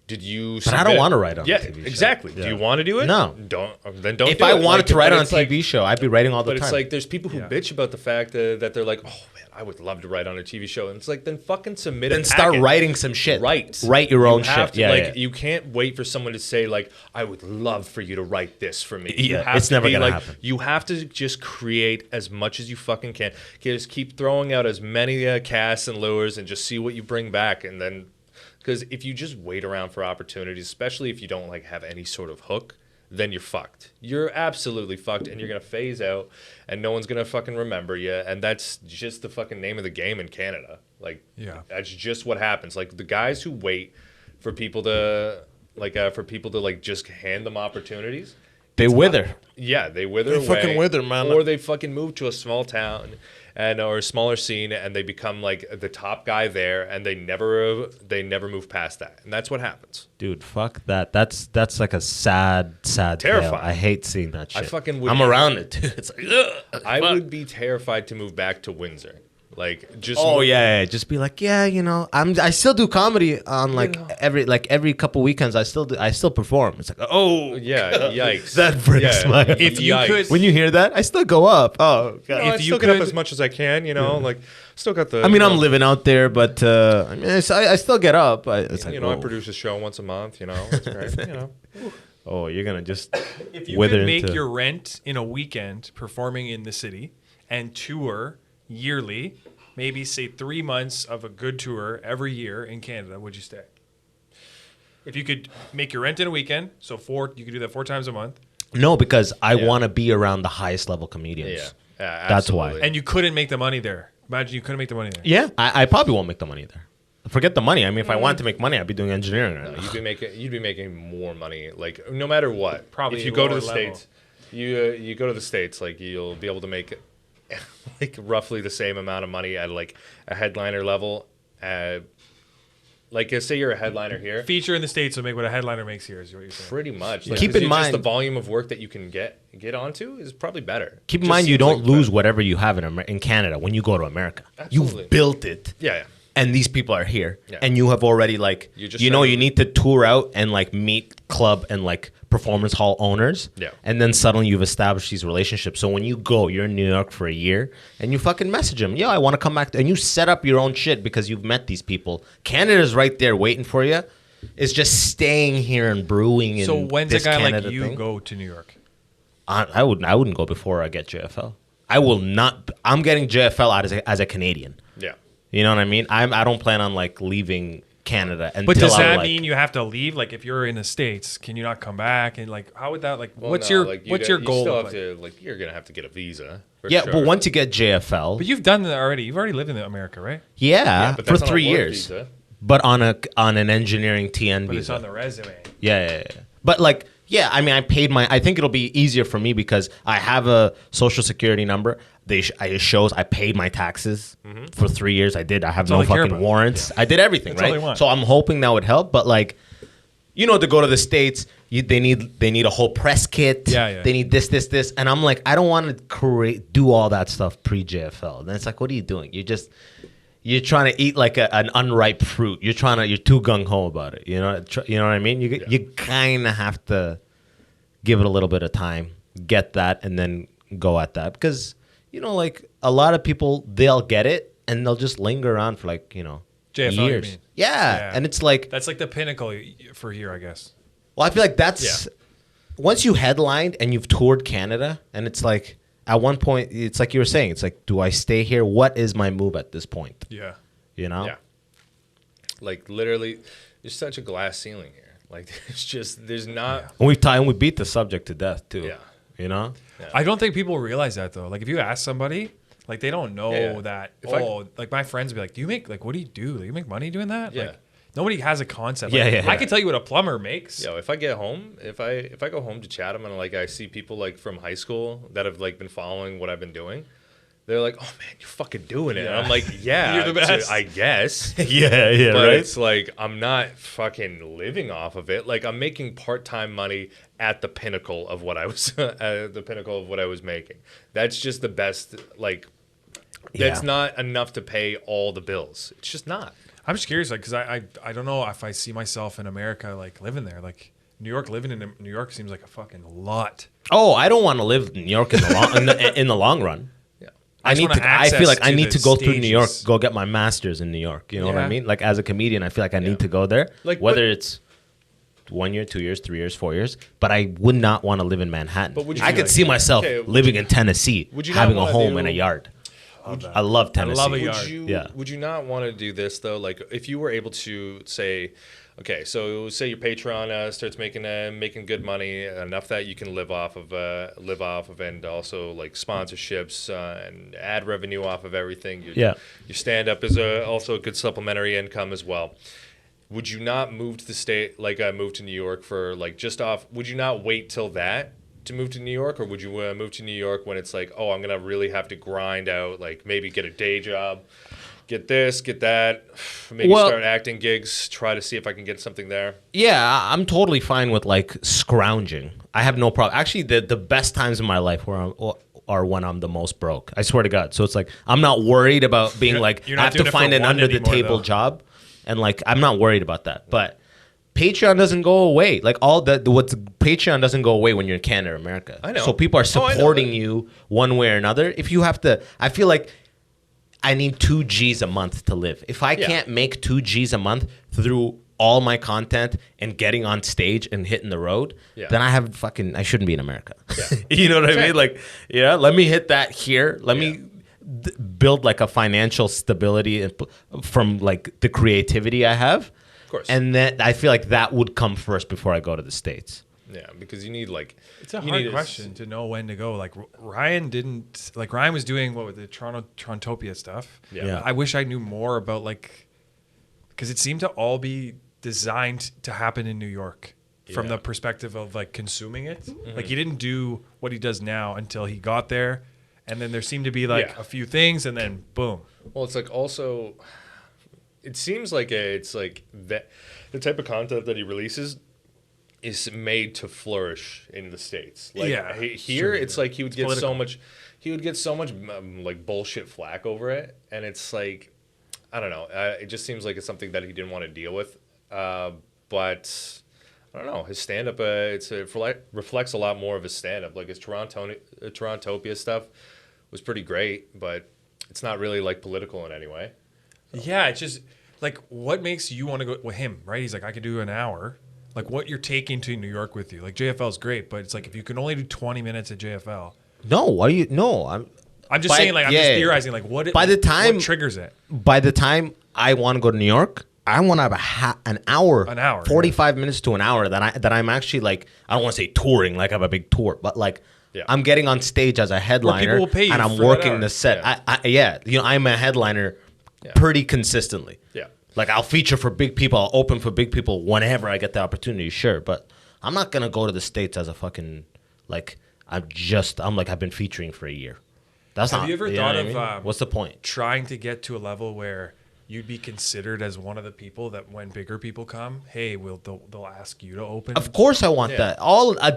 did you? But I don't want to write on a TV show. Exactly. Yeah. Do you want to do it? No. Don't. If I wanted to write on a TV show, I'd be writing all the time. But it's like there's people who bitch about the fact that they're like, oh man, I would love to write on a TV show, and it's like, then fucking submit. Then start writing some shit. Write your own shit. You can't wait for someone to say like, I would love for you to write this for me. Yeah, it's never gonna happen. You have to just create as much as you fucking can. Just keep throwing out as many casts and lures, and just see what you bring back, and then. Because if you just wait around for opportunities, especially if you don't like have any sort of hook, then you're fucked. You're absolutely fucked, and you're gonna phase out, and no one's gonna fucking remember you, and that's just the fucking name of the game in Canada. Like, Yeah. that's just what happens. Like, the guys who wait for people to like just hand them opportunities, They wither. yeah, they wither They away. fucking wither, man. Or they fucking move to a small town or a smaller scene, and they become like the top guy there, and they never move past that, and that's what happens. Dude, fuck that. That's like a sad tale. Terrifying. I hate seeing that shit. I fucking would. I'm around it, too. It's like, ugh, I fuck. would be terrified to move back to Windsor. Like, just Oh yeah, just be like, yeah, I still do comedy on every couple weekends. I still perform. It's like, oh yeah, yikes. that breaks my. If you Yikes. could, When you hear that, I still go up. Oh god. I if you still get up could- as much as I can, like still got the. I mean, I'm living out there, but I mean, I still get up. It's like, I produce a show once a month. It's great. oh, you're gonna just if you wither could make into- your rent in a weekend performing in the city and tour yearly, maybe say 3 months of a good tour every year in Canada, would you stay? If you could make your rent in a weekend, so you could do that 4 times a month, No, because I want to be around the highest level comedians. Yeah, That's why. absolutely. and you couldn't make the money there. Imagine you couldn't make the money there. Yeah, I probably won't make the money there. Forget the money. I mean, if I wanted to make money, I'd be doing engineering right now. You'd be making more money, like no matter what. Probably if you go to lower the level. states, you go to the states, like you'll be able to make like roughly the same amount of money at like a headliner level. Like say you're a headliner here, Feature in the States will make what a headliner makes here, is what you're saying. pretty much. Like, Keep 'cause in mind- just the volume of work that you can get onto is probably better. Keep in Just mind, you seems don't like lose better. whatever you have in Canada when you go to America. Absolutely. You've built it. Yeah. And these people are here, Yeah. and you have already like You're just you trying to- need to tour out and like meet club and like performance hall owners, Yeah. and then suddenly you've established these relationships. So when you go, you're in New York for a year, and you fucking message them, I want to come back, and you set up your own shit because you've met these people. Canada's right there waiting for you. It's just staying here and brewing. So in when's this a guy Canada like you thing. go to New York? I wouldn't go before I get JFL. I will not. I'm getting JFL out as a Canadian. Yeah. You know what I mean? I don't plan on like leaving Canada until But does I'm, that like, mean you have to leave? Like, if you're in the States, can you not come back? And like, how would that like? Well, what's no, your like, what's you your goal? Still look have like? to, like, you're gonna have to get a visa. For Yeah, sure. but once you get JFL, But you've done that already. You've already lived in America, right? yeah, but for that's on a 3 work years, visa. but on an engineering TN But it's visa. on the resume. Yeah. But like, yeah, I mean, I think it'll be easier for me because I have a social security number. It shows I paid my taxes for 3 years. I did. I have all no they care fucking about. warrants. I did everything, That's all they right? want. So I'm hoping that would help. But like, to go to the States, they need a whole press kit. Yeah. They need this, and I'm like, I don't want to do all that stuff pre JFL. Then it's like, what are you doing? You're trying to eat like an unripe fruit. You're too gung ho about it. You know what I mean? You kind of have to give it a little bit of time, get that, and then go at that because like a lot of people, they'll get it and they'll just linger around for like JFL, years. you mean? Yeah, and it's like, That's like the pinnacle for here, I guess. well, I feel like that's once you headlined and you've toured Canada, and it's like at one point, it's like you were saying, it's like, do I stay here? What is my move at this point? Yeah. Yeah. Like literally, there's such a glass ceiling here. Like there's not. And we beat the subject to death too. Yeah. Yeah. I don't think people realize that though. Like if you ask somebody, like they don't know Yeah. that. If Like my friends be like, "Do you make like what do you do? Like, you make money doing that?" Yeah. Like nobody has a concept. Yeah, Like, yeah. I can tell you what a plumber makes. If I get home, if I go home to Chatham and like I see people like from high school that have like been following what I've been doing, they're like, "Oh man, you're fucking doing it." And I'm like, "Yeah, You're the best." I guess." yeah, But it's like I'm not fucking living off of it. Like I'm making part-time money at the pinnacle of what I was making. That's just the best. Like that's Yeah. not enough to pay all the bills. It's just not. I'm just curious, like, because I don't know if I see myself in America, like living there, like New York. Living in New York seems like a fucking lot. Oh, I don't want to live in New York in the long run. Yeah. I just need want to. I access feel like to I need the to go through New York, stages. go get my master's in New York. You know what I Yeah. mean? Like as a comedian, I feel like I need to go there. Like, whether but- it's 1 year, 2 years, 3 years, 4 years. But I would not want to live in Manhattan. But would you I be could like- see myself okay, would living in Tennessee, would you not having a wanna home do- and a yard. I love Tennessee. I love a yard. Would you not want to do this though? Like, if you were able to say, okay, so say your Patreon starts making good money enough that you can live off of, and also like sponsorships and ad revenue off of everything. Your stand up is also a good supplementary income as well. Would you not move to the state, like move to New York for like just off? Would you not wait till that to move to New York, or would you move to New York when it's like, oh, I'm gonna really have to grind out, like maybe get a day job, get this, get that, maybe start acting gigs, try to see if I can get something there? Yeah, I'm totally fine with like scrounging. I have no problem. Actually, the best times in my life are when I'm the most broke. I swear to God. So it's like I'm not worried about being I have to find an under the table job, and like I'm not worried about that. But Patreon doesn't go away. Like what's Patreon doesn't go away when you're in Canada or America. I know. So people are supporting you one way or another. If you have to, I feel like I need 2 G's a month to live. If I can't make 2 G's a month through all my content and getting on stage and hitting the road, then I shouldn't be in America. Yeah. You know what I mean? Like, let me hit that here. Let me build like a financial stability from like the creativity I have. Of course. And then I feel like that would come first before I go to the States. Yeah, because you need like... It's a hard question to know when to go. Like Ryan was doing what with the Trontopia stuff. Yeah. I wish I knew more about like... Because it seemed to all be designed to happen in New York from the perspective of like consuming it. Mm-hmm. Like he didn't do what he does now until he got there. And then there seemed to be like a few things and then boom. Well, it's like also... It seems like it's like that the type of content that he releases is made to flourish in the States. Like here, it's like he would get so much like bullshit flack over it, and it's like I don't know. It just seems like it's something that he didn't want to deal with. But I don't know. His stand up, it reflects a lot more of his stand up. Like his Torontopia stuff was pretty great, but it's not really like political in any way. Yeah, it's just like what makes you want to go with him, right? He's like, I could do an hour. Like what you're taking to New York with you. Like JFL is great, but it's like if you can only do 20 minutes at JFL. I'm just saying, like I'm just theorizing, like what triggers it. By the time I want to go to New York, I want to have an hour, 45 minutes to an hour that I'm actually like, I don't want to say touring, like I have a big tour, but like I'm getting on stage as a headliner people will pay you and I'm for working the set. I'm a headliner pretty consistently. Yeah. Like I'll feature for big people, I'll open for big people whenever I get the opportunity, sure. But I'm not gonna go to the States as a fucking I've been featuring for a year. Have you ever thought of what's the point? Trying to get to a level where you'd be considered as one of the people that when bigger people come, hey, they'll ask you to open. Of course, I want that.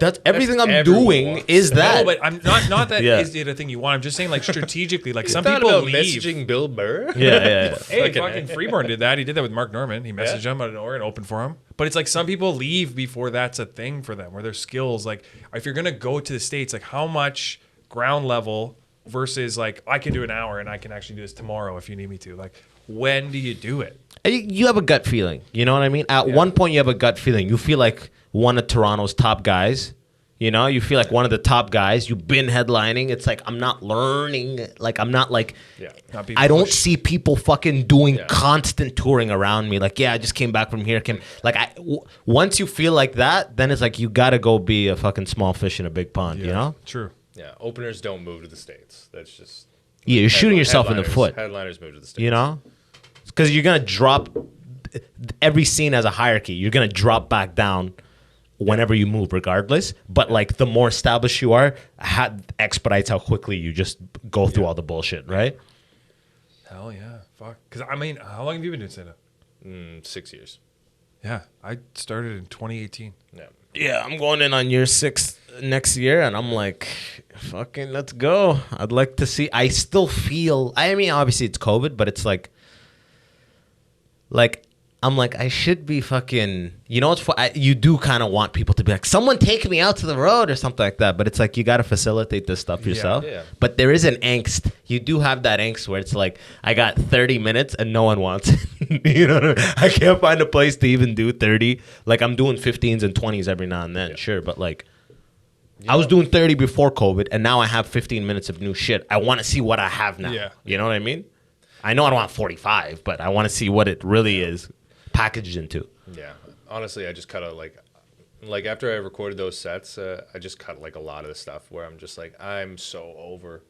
That's everything I'm doing is that. No, but I'm not that is it a thing you want. I'm just saying like strategically, like some people leave. Messaging Bill Burr. Yeah. Hey, fucking Freeborn did that. He did that with Mark Norman. He messaged him out of nowhere and opened for him. But it's like some people leave before that's a thing for them, where their skills, like if you're gonna go to the States, like how much ground level versus like I can do an hour and I can actually do this tomorrow if you need me to. Like when do you do it? You have a gut feeling. You know what I mean? At one point, you have a gut feeling. You feel like one of Toronto's top guys. You know? You feel like one of the top guys. You've been headlining. It's like, I'm not learning. Like, I'm not like... I don't see people fucking doing constant touring around me. Like, I just came back from here. Once you feel like that, then it's like, you got to go be a fucking small fish in a big pond, you know? True. Yeah, openers don't move to the States. That's just... Yeah, you're shooting yourself in the foot. Headliners move to the States. You know? Because you're going to drop... Every scene has a hierarchy. You're going to drop back down whenever you move, regardless. But, like, the more established you are, expedites how quickly you just go through all the bullshit, right? Hell yeah. Fuck. Because, I mean, how long have you been doing stand-up? 6 years. Yeah. I started in 2018. Yeah, I'm going in on year 6 next year, and I'm like, fucking let's go. I'd like to see. I still feel, I mean, obviously it's COVID, but it's like I'm like, I should be fucking, you know, you do kind of want people to be like, someone take me out to the road or something like that. But it's like, you got to facilitate this stuff yourself. Yeah. But there is an angst. You do have that angst where it's like, I got 30 minutes and no one wants it. You know what I mean? I can't find a place to even do 30. Like I'm doing 15s and 20s every now and then. Sure. But like, I was doing 30 before COVID, and now I have 15 minutes of new shit. I want to see what I have now. Yeah. You know what I mean? I know I don't want 45, but I want to see what it really is packaged into. Yeah. Honestly, I just cut out like after I recorded those sets, I just cut like a lot of the stuff where I'm just like, I'm so over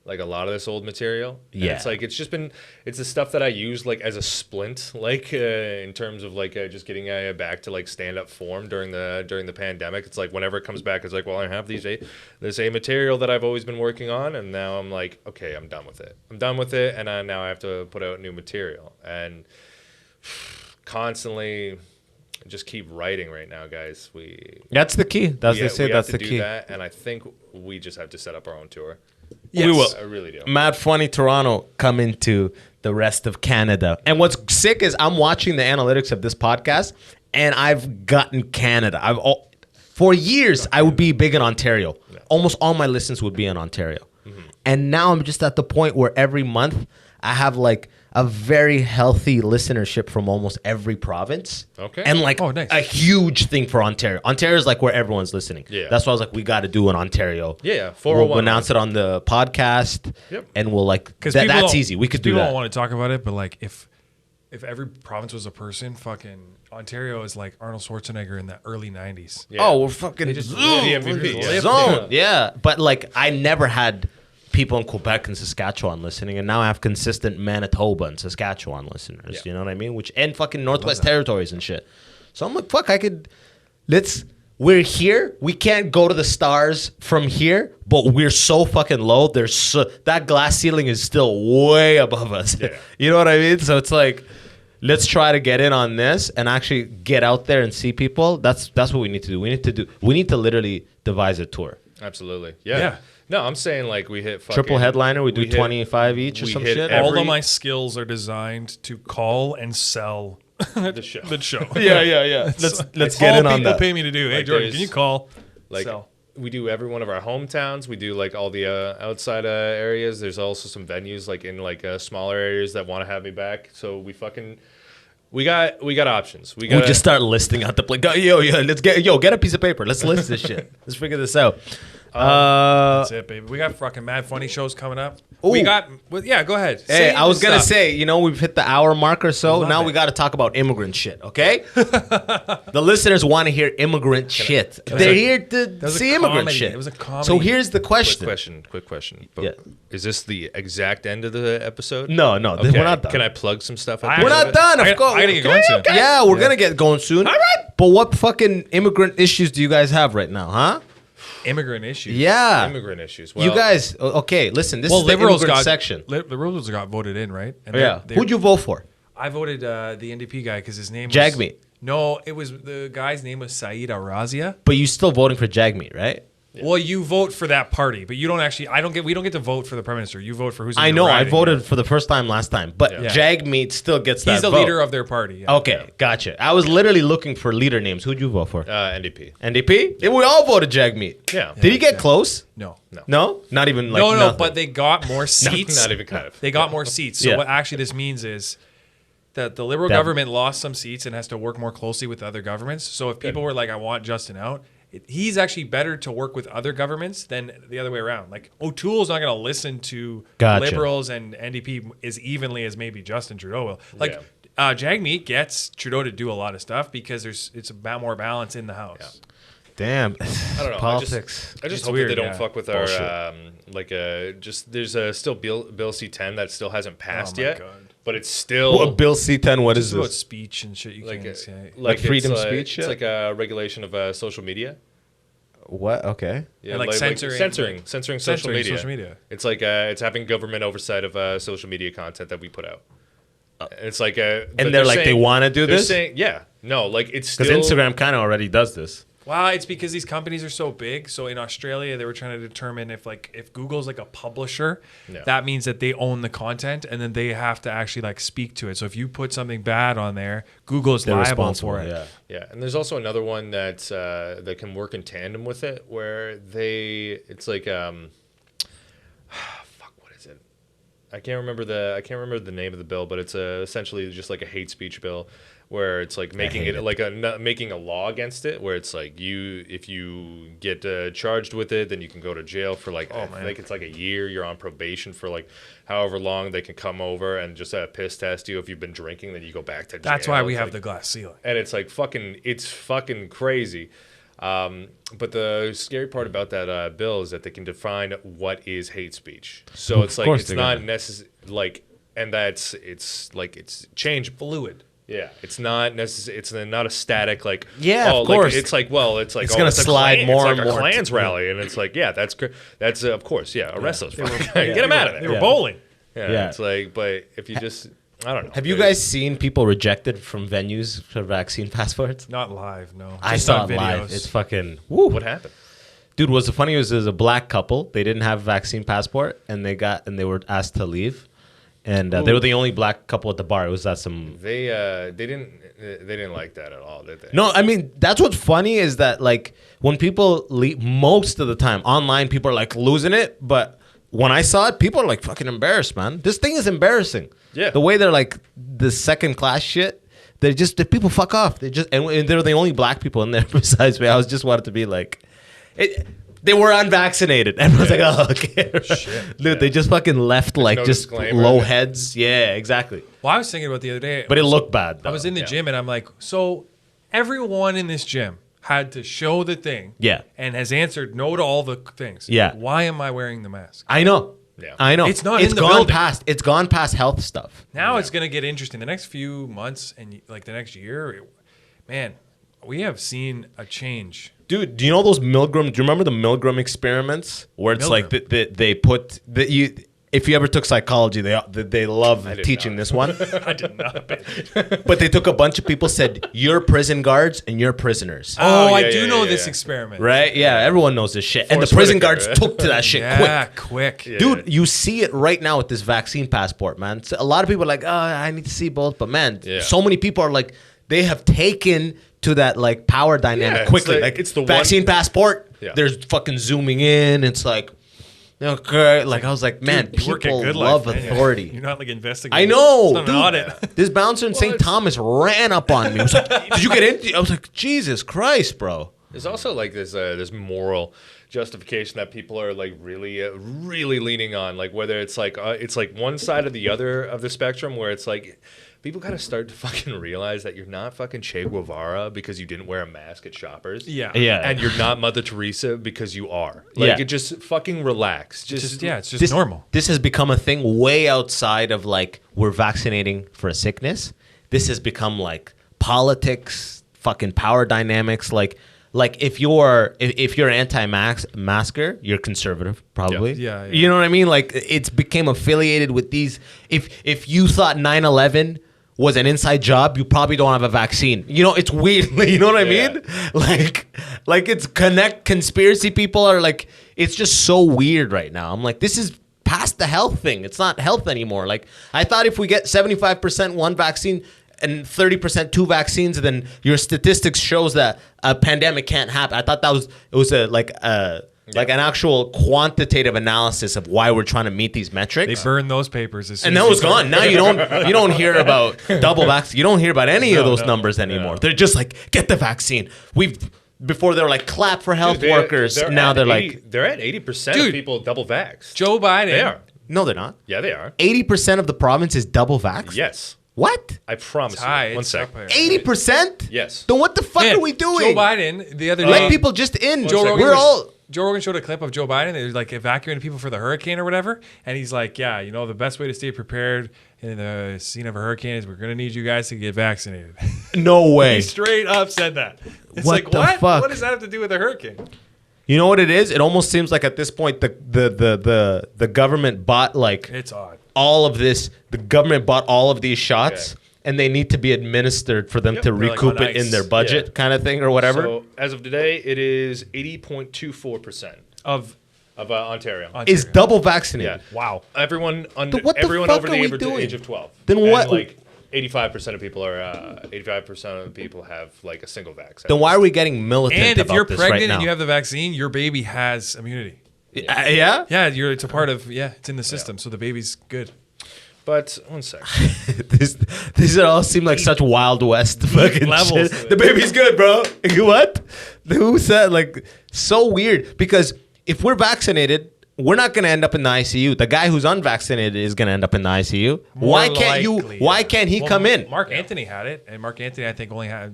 like a lot of this old material. And Yeah. it's like it's the stuff that I use like as a splint, like in terms of like just getting back to like stand up form during the pandemic. It's like whenever it comes back, it's like, well, I have this material that I've always been working on, and now I'm like, okay, I'm done with it. And now I have to put out new material and constantly just keep writing right now, guys. That's the key. That's we they say. have That's to the do key. that, and I think we just have to set up our own tour. Yes. We will. I really do. Mad Funny Toronto coming to the rest of Canada. And what's sick is I'm watching the analytics of this podcast, and I've gotten Canada. For years, I would be big in Ontario. Yeah. Almost all my listens would be in Ontario. And now I'm just at the point where every month I have like a very healthy listenership from almost every province. Okay. And like Oh, nice. a huge thing for Ontario. Ontario is like where everyone's listening. Yeah. That's why I was like, we got to do an Ontario. Yeah, We'll 401. announce it on the podcast. Yep. And we'll like, Because that's easy. We could do People that. don't want to talk about it, but like if every province was a person, fucking Ontario is like Arnold Schwarzenegger in the early 90s. Yeah. Oh, we're fucking They just zoom. the MVP, We're yeah. zone. Yeah. But like, I never had people in Quebec and Saskatchewan listening, and now I have consistent Manitoba and Saskatchewan listeners. Yeah. You know what I mean? And fucking Northwest Territories and shit. So I'm like, fuck, we're here. We can't go to the stars from here, but we're so fucking low. That glass ceiling is still way above us. Yeah. You know what I mean? So it's like, let's try to get in on this and actually get out there and see people. That's what we need to do. We need to literally devise a tour. Absolutely. Yeah. Yeah. No, I'm saying like we hit fucking, Triple headliner. We do hit- 25 each or we some hit shit. every- All of my skills are designed to call and sell the show. the show. yeah. Let's That's get all in on people that. pay me to do. Hey, Like, Jordan, there's- can you call? Like Sell. we do every one of our hometowns. We do like all the outside areas. There's also some venues like in like smaller areas that want to have me back. So we got options. We We'll just start listing out the place. Get a piece of paper. Let's list this shit. Let's figure this out. That's it, baby. We got fucking mad funny shows coming up. We Ooh. got, yeah, go ahead. Hey, Say I was the gonna stuff. say, we've hit the hour mark or so. Love Now it. we got to talk about immigrant shit, okay? The listeners want to hear immigrant shit. They're here to was a see immigrant comedy. shit. It was a comedy. So here's the question. Quick question. But Yeah. is this the exact end of the episode? No, Okay. we're not done. Can I plug some stuff? I- at We're the end not of it? done, I of course. gotta get going soon. Yeah, we're gonna get going soon. All right. But what fucking immigrant issues do you guys have right now, huh? Immigrant issues. Yeah. Immigrant issues. You guys, okay, listen, this Well, is the liberals immigrant got section. Liberals got voted in, right? And Yeah. they're- Who'd you vote for? I voted the NDP guy because his name was Jagmeet. No, it was the guy's name was Saeed Arazia. But you still voting for Jagmeet, right? Well, you vote for that party, but you don't actually. We don't get to vote for the prime minister. You vote for who's. in I your know, I riding. voted for the first time last time, but Yeah. Jagmeet still gets that He's the vote. leader of their party. Yeah. Okay, gotcha. I was literally looking for leader names. Who'd you vote for? NDP. NDP? Yeah, we all voted Jagmeet. Yeah. Did he get close? No. No? Not even like No, nothing. but they got more seats. Not even kind of. They got more seats. So Yeah. what actually this means is that the Liberal government lost some seats and has to work more closely with other governments. So if people were like, I want Justin out, he's actually better to work with other governments than the other way around. Like O'Toole's not going to listen to Gotcha. Liberals and NDP as evenly as maybe Justin Trudeau will. Like Yeah. Jagmeet gets Trudeau to do a lot of stuff because it's about more balance in the House. Damn. I don't know. Politics. I just It's hope weird, that they don't yeah. fuck with Bullshit. our there's still Bill C-10 that still hasn't passed Oh my yet, God. but it's still Well, Bill C-10, what is It's about this? speech and shit you like can't say. Like freedom it's speech It's shit? like a regulation of social media. What? Okay. Yeah, And, like, censoring social censoring media. social media. It's like it's having government oversight of social media content that we put out. It's like And they're like, they want to do they're this? saying, yeah, no, like it's Because still Instagram kind of already does this. Well, it's because these companies are so big. So in Australia, they were trying to determine if Google's like a publisher, Yeah. that means that they own the content, and then they have to actually like speak to it. So if you put something bad on there, Google is They're liable responsible. for it. Yeah. Yeah, and there's also another one that can work in tandem with it, where it's like fuck, what is it? I can't remember the name of the bill, but it's essentially just like a hate speech bill, where it's like making it like making a law against it, where it's like if you get charged with it, then you can go to jail for like I think it's like a year. You're on probation for like however long. They can come over and just piss test you. If you've been drinking, then you go back to jail. That's why we have the glass ceiling. And it's like fucking crazy. But the scary part about that bill is that they can define what is hate speech. So it's like it's not necessary, like, and it's change Fluid. Yeah, it's not necessary. It's not a static like. Yeah, of course. Like, it's like it's gonna slide more and more. It's like a Klans rally, and it's like that's of course arrest those fuckers. Get them out of there. They were bowling. Yeah, it's like, but if you just. I don't know. Have you guys seen people rejected from venues for vaccine passports? Not live, no. I Just saw on it live. videos. It's fucking. Woo. What happened? Dude, what's the funny was there's a black couple. They didn't have a vaccine passport, and they were asked to leave, and they were the only black couple at the bar. It was at some. They didn't like that at all, did they? No, I mean that's what's funny is that like when people leave, most of the time online, people are like losing it, but when I saw it, people are like fucking embarrassed, man. This thing is embarrassing. Yeah. The way they're like the second class shit. The people fuck off. They just and they're the only black people in there besides me. I was just wanted to be like, they were unvaccinated. Everyone's like, oh, okay. Shit. Dude, they just fucking left like no just disclaimer. low heads. Yeah, exactly. Well, I was thinking about the other day. But it looked bad. I was in the gym and I'm like, so everyone in this gym had to show the thing. Yeah. And has answered no to all the things. Yeah. Why am I wearing the mask? I know. Yeah. I know. It's not It's in the gone building. past. It's gone past health stuff. Now it's going to get interesting. The next few months and like the next year, man, we have seen a change. Dude, do you know those Milgram? Do you remember the Milgram experiments where it's like they put if you ever took psychology, they love teaching this one. I did not. But they took a bunch of people, said you're prison guards and you're prisoners. I do know this experiment. Right? Yeah, everyone knows this shit. And the Forrest prison Whitaker, guards took to that shit quick. Yeah. Dude, you see it right now with this vaccine passport, man. So a lot of people are like, oh, I need to see both. But man, so many people are like, they have taken to that like power dynamic quickly. Like it's the vaccine passport. Yeah. There's fucking zooming in. It's like, okay. Like I was like, man, You work at people Good love Life, man. authority. You're not like investigating. I know. It's not Dude, an audit. This bouncer in St. Thomas ran up on me. He was like, did you get in? I was like, Jesus Christ, bro. There's also like this moral justification that people are like really leaning on, like whether it's like one side or the other of the spectrum, where it's like people gotta start to fucking realize that you're not fucking Che Guevara because you didn't wear a mask at Shoppers. Yeah. And you're not Mother Teresa because you are. Like, it just fucking relax. It's just normal. This has become a thing way outside of like we're vaccinating for a sickness. This has become like politics, fucking power dynamics. Like if you're anti-masker, you're conservative, probably. Yeah. You know what I mean? Like it's became affiliated with these. If you thought 9/11 was an inside job, you probably don't have a vaccine. You know, it's weird. You know what I mean? Like it's conspiracy people are like, it's just so weird right now. I'm like, this is past the health thing. It's not health anymore. Like I thought if we get 75% one vaccine and 30% two vaccines, then your statistics shows that a pandemic can't happen. I thought it was an actual quantitative analysis of why we're trying to meet these metrics. They burned those papers as soon And as that you was started. gone. Now you don't hear about double vax. You don't hear about any of those numbers anymore. They're just like, get the vaccine. Before they were like clap for health workers. Now they're like they're at 80% of people double vax. Joe Biden. They are. no, they're not. Yeah, they are. 80% of the province is double vax. Yes. What? I promise Ty, you. One it's sec. up here. 80%? Yes. Then what the fuck Man, are we doing? Joe Biden the other day. Let people just in. Joe Rogan We're all. Joe Rogan showed a clip of Joe Biden. They're like evacuating people for the hurricane or whatever. And he's like, yeah, the best way to stay prepared in the scene of a hurricane is we're going to need you guys to get vaccinated. No way. He straight up said that. It's What like, the what? fuck? What does that have to do with a hurricane? You know what it is? It almost seems like at this point the government bought like It's odd. all of this. The government bought all of these shots. Yeah. And they need to be administered for them to They're like recoup on it in ice. their budget kind of thing or whatever. So as of today, it is 80.24% Of Ontario. Is double vaccinated. Yeah. wow. Everyone what the everyone fuck over are the we doing? age of 12. Then And, what- like 85% of people are 85% of the people have like a single vax. Then why are we getting militant And if about you're this pregnant right now? and you have the vaccine, your baby has immunity. Yeah? Yeah, it's a part of, it's in the system. So the baby's good. But one sec. These all seem like such Wild West fucking levels. shit. The baby's good, bro. What? Who said, like, so weird? Because if we're vaccinated, we're not going to end up in the ICU. The guy who's unvaccinated is going to end up in the ICU. Why can't he come in? Mark Anthony had it, and Mark Anthony, I think,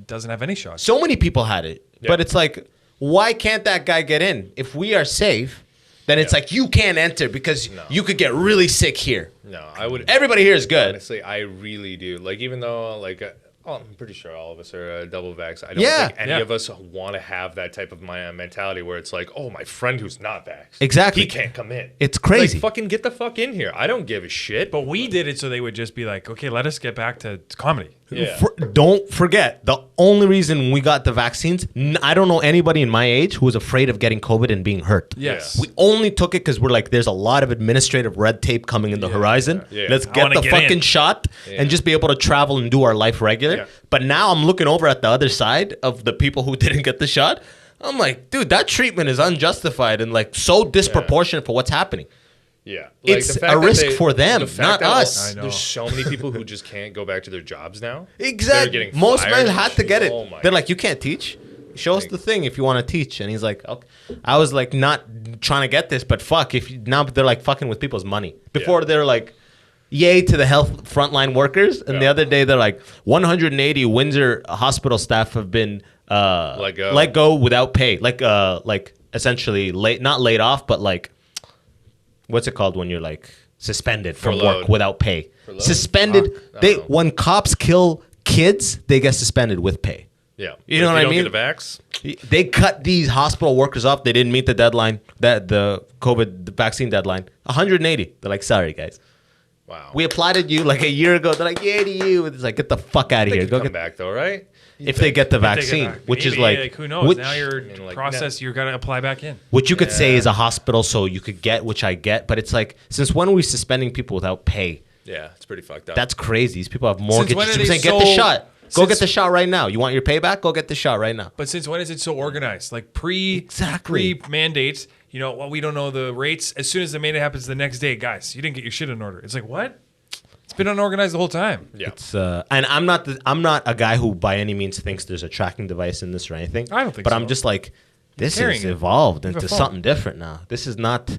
doesn't have any shots. So many people had it. Yeah. But it's like, why can't that guy get in? If we are safe, then it's like, you can't enter because you could get really sick here. No, I would. Everybody here is good. Honestly, I really do. Like, even though, like, I'm pretty sure all of us are double vax. I don't think any of us want to have that type of mentality where it's like, oh, my friend who's not vaxxed. Exactly. He can't come in. It's crazy. Like, fucking get the fuck in here. I don't give a shit. But we did it so they would just be like, okay, let us get back to comedy. Yeah. Don't forget, the only reason we got the vaccines, I don't know anybody in my age who was afraid of getting COVID and being hurt. Yes. We only took it because we're like, there's a lot of administrative red tape coming in the horizon. Yeah. Let's get the fucking shot and just be able to travel and do our life regular. Yeah. But now I'm looking over at the other side of the people who didn't get the shot. I'm like, dude, that treatment is unjustified and like so disproportionate for what's happening. Yeah, like It's a risk for them, not us. I know. There's so many people who just can't go back to their jobs now. Exactly. They're getting Most fired men had to get it. Oh my They're like, you can't teach. Show us the thing if you want to teach. And he's like, okay. I was like, not trying to get this, but fuck. Now they're like fucking with people's money. Before they're like, yay to the health frontline workers. And the other day they're like, 180 Windsor hospital staff have been let go without pay. Like essentially not laid off, but like, what's it called when you're like suspended from work without pay? Suspended. When cops kill kids, they get suspended with pay. Yeah, you know what I mean. Don't get a vax. They cut these hospital workers off. They didn't meet the deadline, the COVID vaccine deadline. 180. They're like, sorry guys. Wow. We applied at you like a year ago. They're like, yay to you. It's like, get the fuck out of here. Go get back though, right? If they get the vaccine, which is like, who knows? Now your process, you're gonna apply back in. Which you could say is a hospital, so you could get, which I get. But it's like, since when are we suspending people without pay? Yeah, it's pretty fucked up. That's crazy. These people have mortgages. When are they saying, get the shot. Go get the shot right now. You want your payback? Go get the shot right now. But since when is it so organized? Like pre mandates, you know, well, we don't know the rates. As soon as the mandate happens the next day, guys, you didn't get your shit in order. It's like, what? It's been unorganized the whole time. Yeah. It's and I'm not a guy who by any means thinks there's a tracking device in this or anything. I don't think but so. I'm just like, this has evolved into something different now. This is not,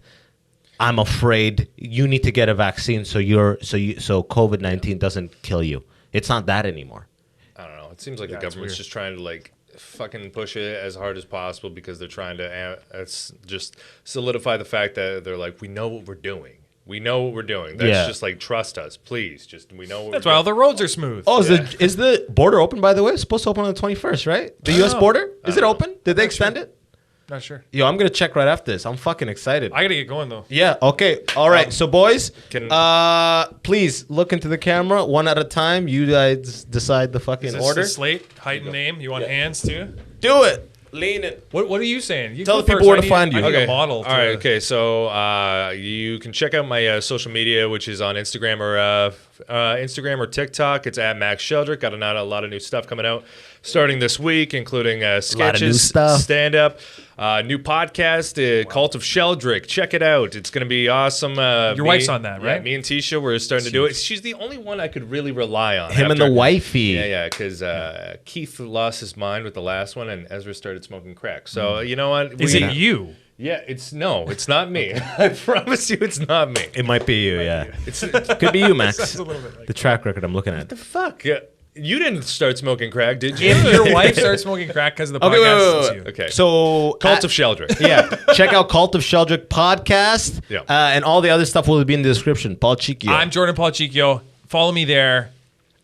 I'm afraid you need to get a vaccine so COVID-19 doesn't kill you. It's not that anymore. I don't know. It seems like the government's just trying to like fucking push it as hard as possible because they're trying to just solidify the fact that they're like, we know what we're doing. We know what we're doing. That's just like, trust us, please. Just we know what That's we're why doing. all the roads are smooth. Oh, is the border open, by the way? It's supposed to open on the 21st, right? The U.S. border? Is it open? Did they extend it? Not sure. Yo, I'm going to check right after this. I'm fucking excited. I got to get going, though. Yeah, okay. All right. So, boys, please look into the camera one at a time. You guys decide the fucking Is this order. the slate, height, and name? You want hands, too? Do it. Lean it. What are you saying? You Tell go the people first. where to find you. I need Okay. a model. All right. Okay. So you can check out my social media, which is on Instagram or TikTok. It's at Max Sheldrick. Got a lot of new stuff coming out starting this week, including sketches, stand up, new podcast, Cult of Sheldrick. Check it out. It's going to be awesome. Your wife's on that, right? Yeah, me and Tisha, we're starting to do it. She's the only one I could really rely on. Him and the wifey. Yeah, because Keith lost his mind with the last one, and Ezra started smoking crack. So you know what? Is it you? Yeah, it's not me. I promise you, it's not me. It might be you, yeah. It could be you, Max. Sounds a little bit like The track record I'm looking at. The fuck? You didn't start smoking crack, did you? If your wife starts smoking crack because of the podcast, it's you. Okay. So, Cult of Sheldrick. yeah, check out Cult of Sheldrick podcast. Yeah. And all the other stuff will be in the description. Policicchio. I'm Jordan Policicchio. Follow me there.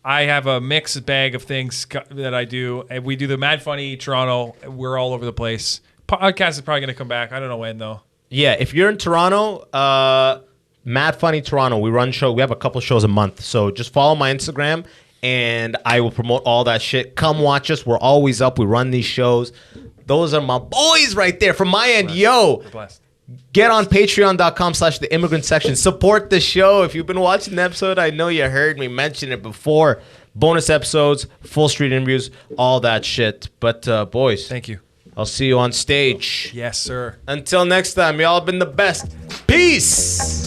I have a mixed bag of things that I do. And we do the Mad Funny Toronto. We're all over the place. Podcast is probably going to come back. I don't know when, though. Yeah, if you're in Toronto, Mad Funny Toronto, we have a couple shows a month. So just follow my Instagram and I will promote all that shit. Come watch us. We're always up. We run these shows. Those are my boys right there from my end. Yo, We're blessed. get on patreon.com/the Immigrant Section. Support the show. If you've been watching the episode, I know you heard me mention it before. Bonus episodes, full street interviews, all that shit. But boys, Thank you. I'll see you on stage. Yes, sir. Until next time, y'all have been the best. Peace.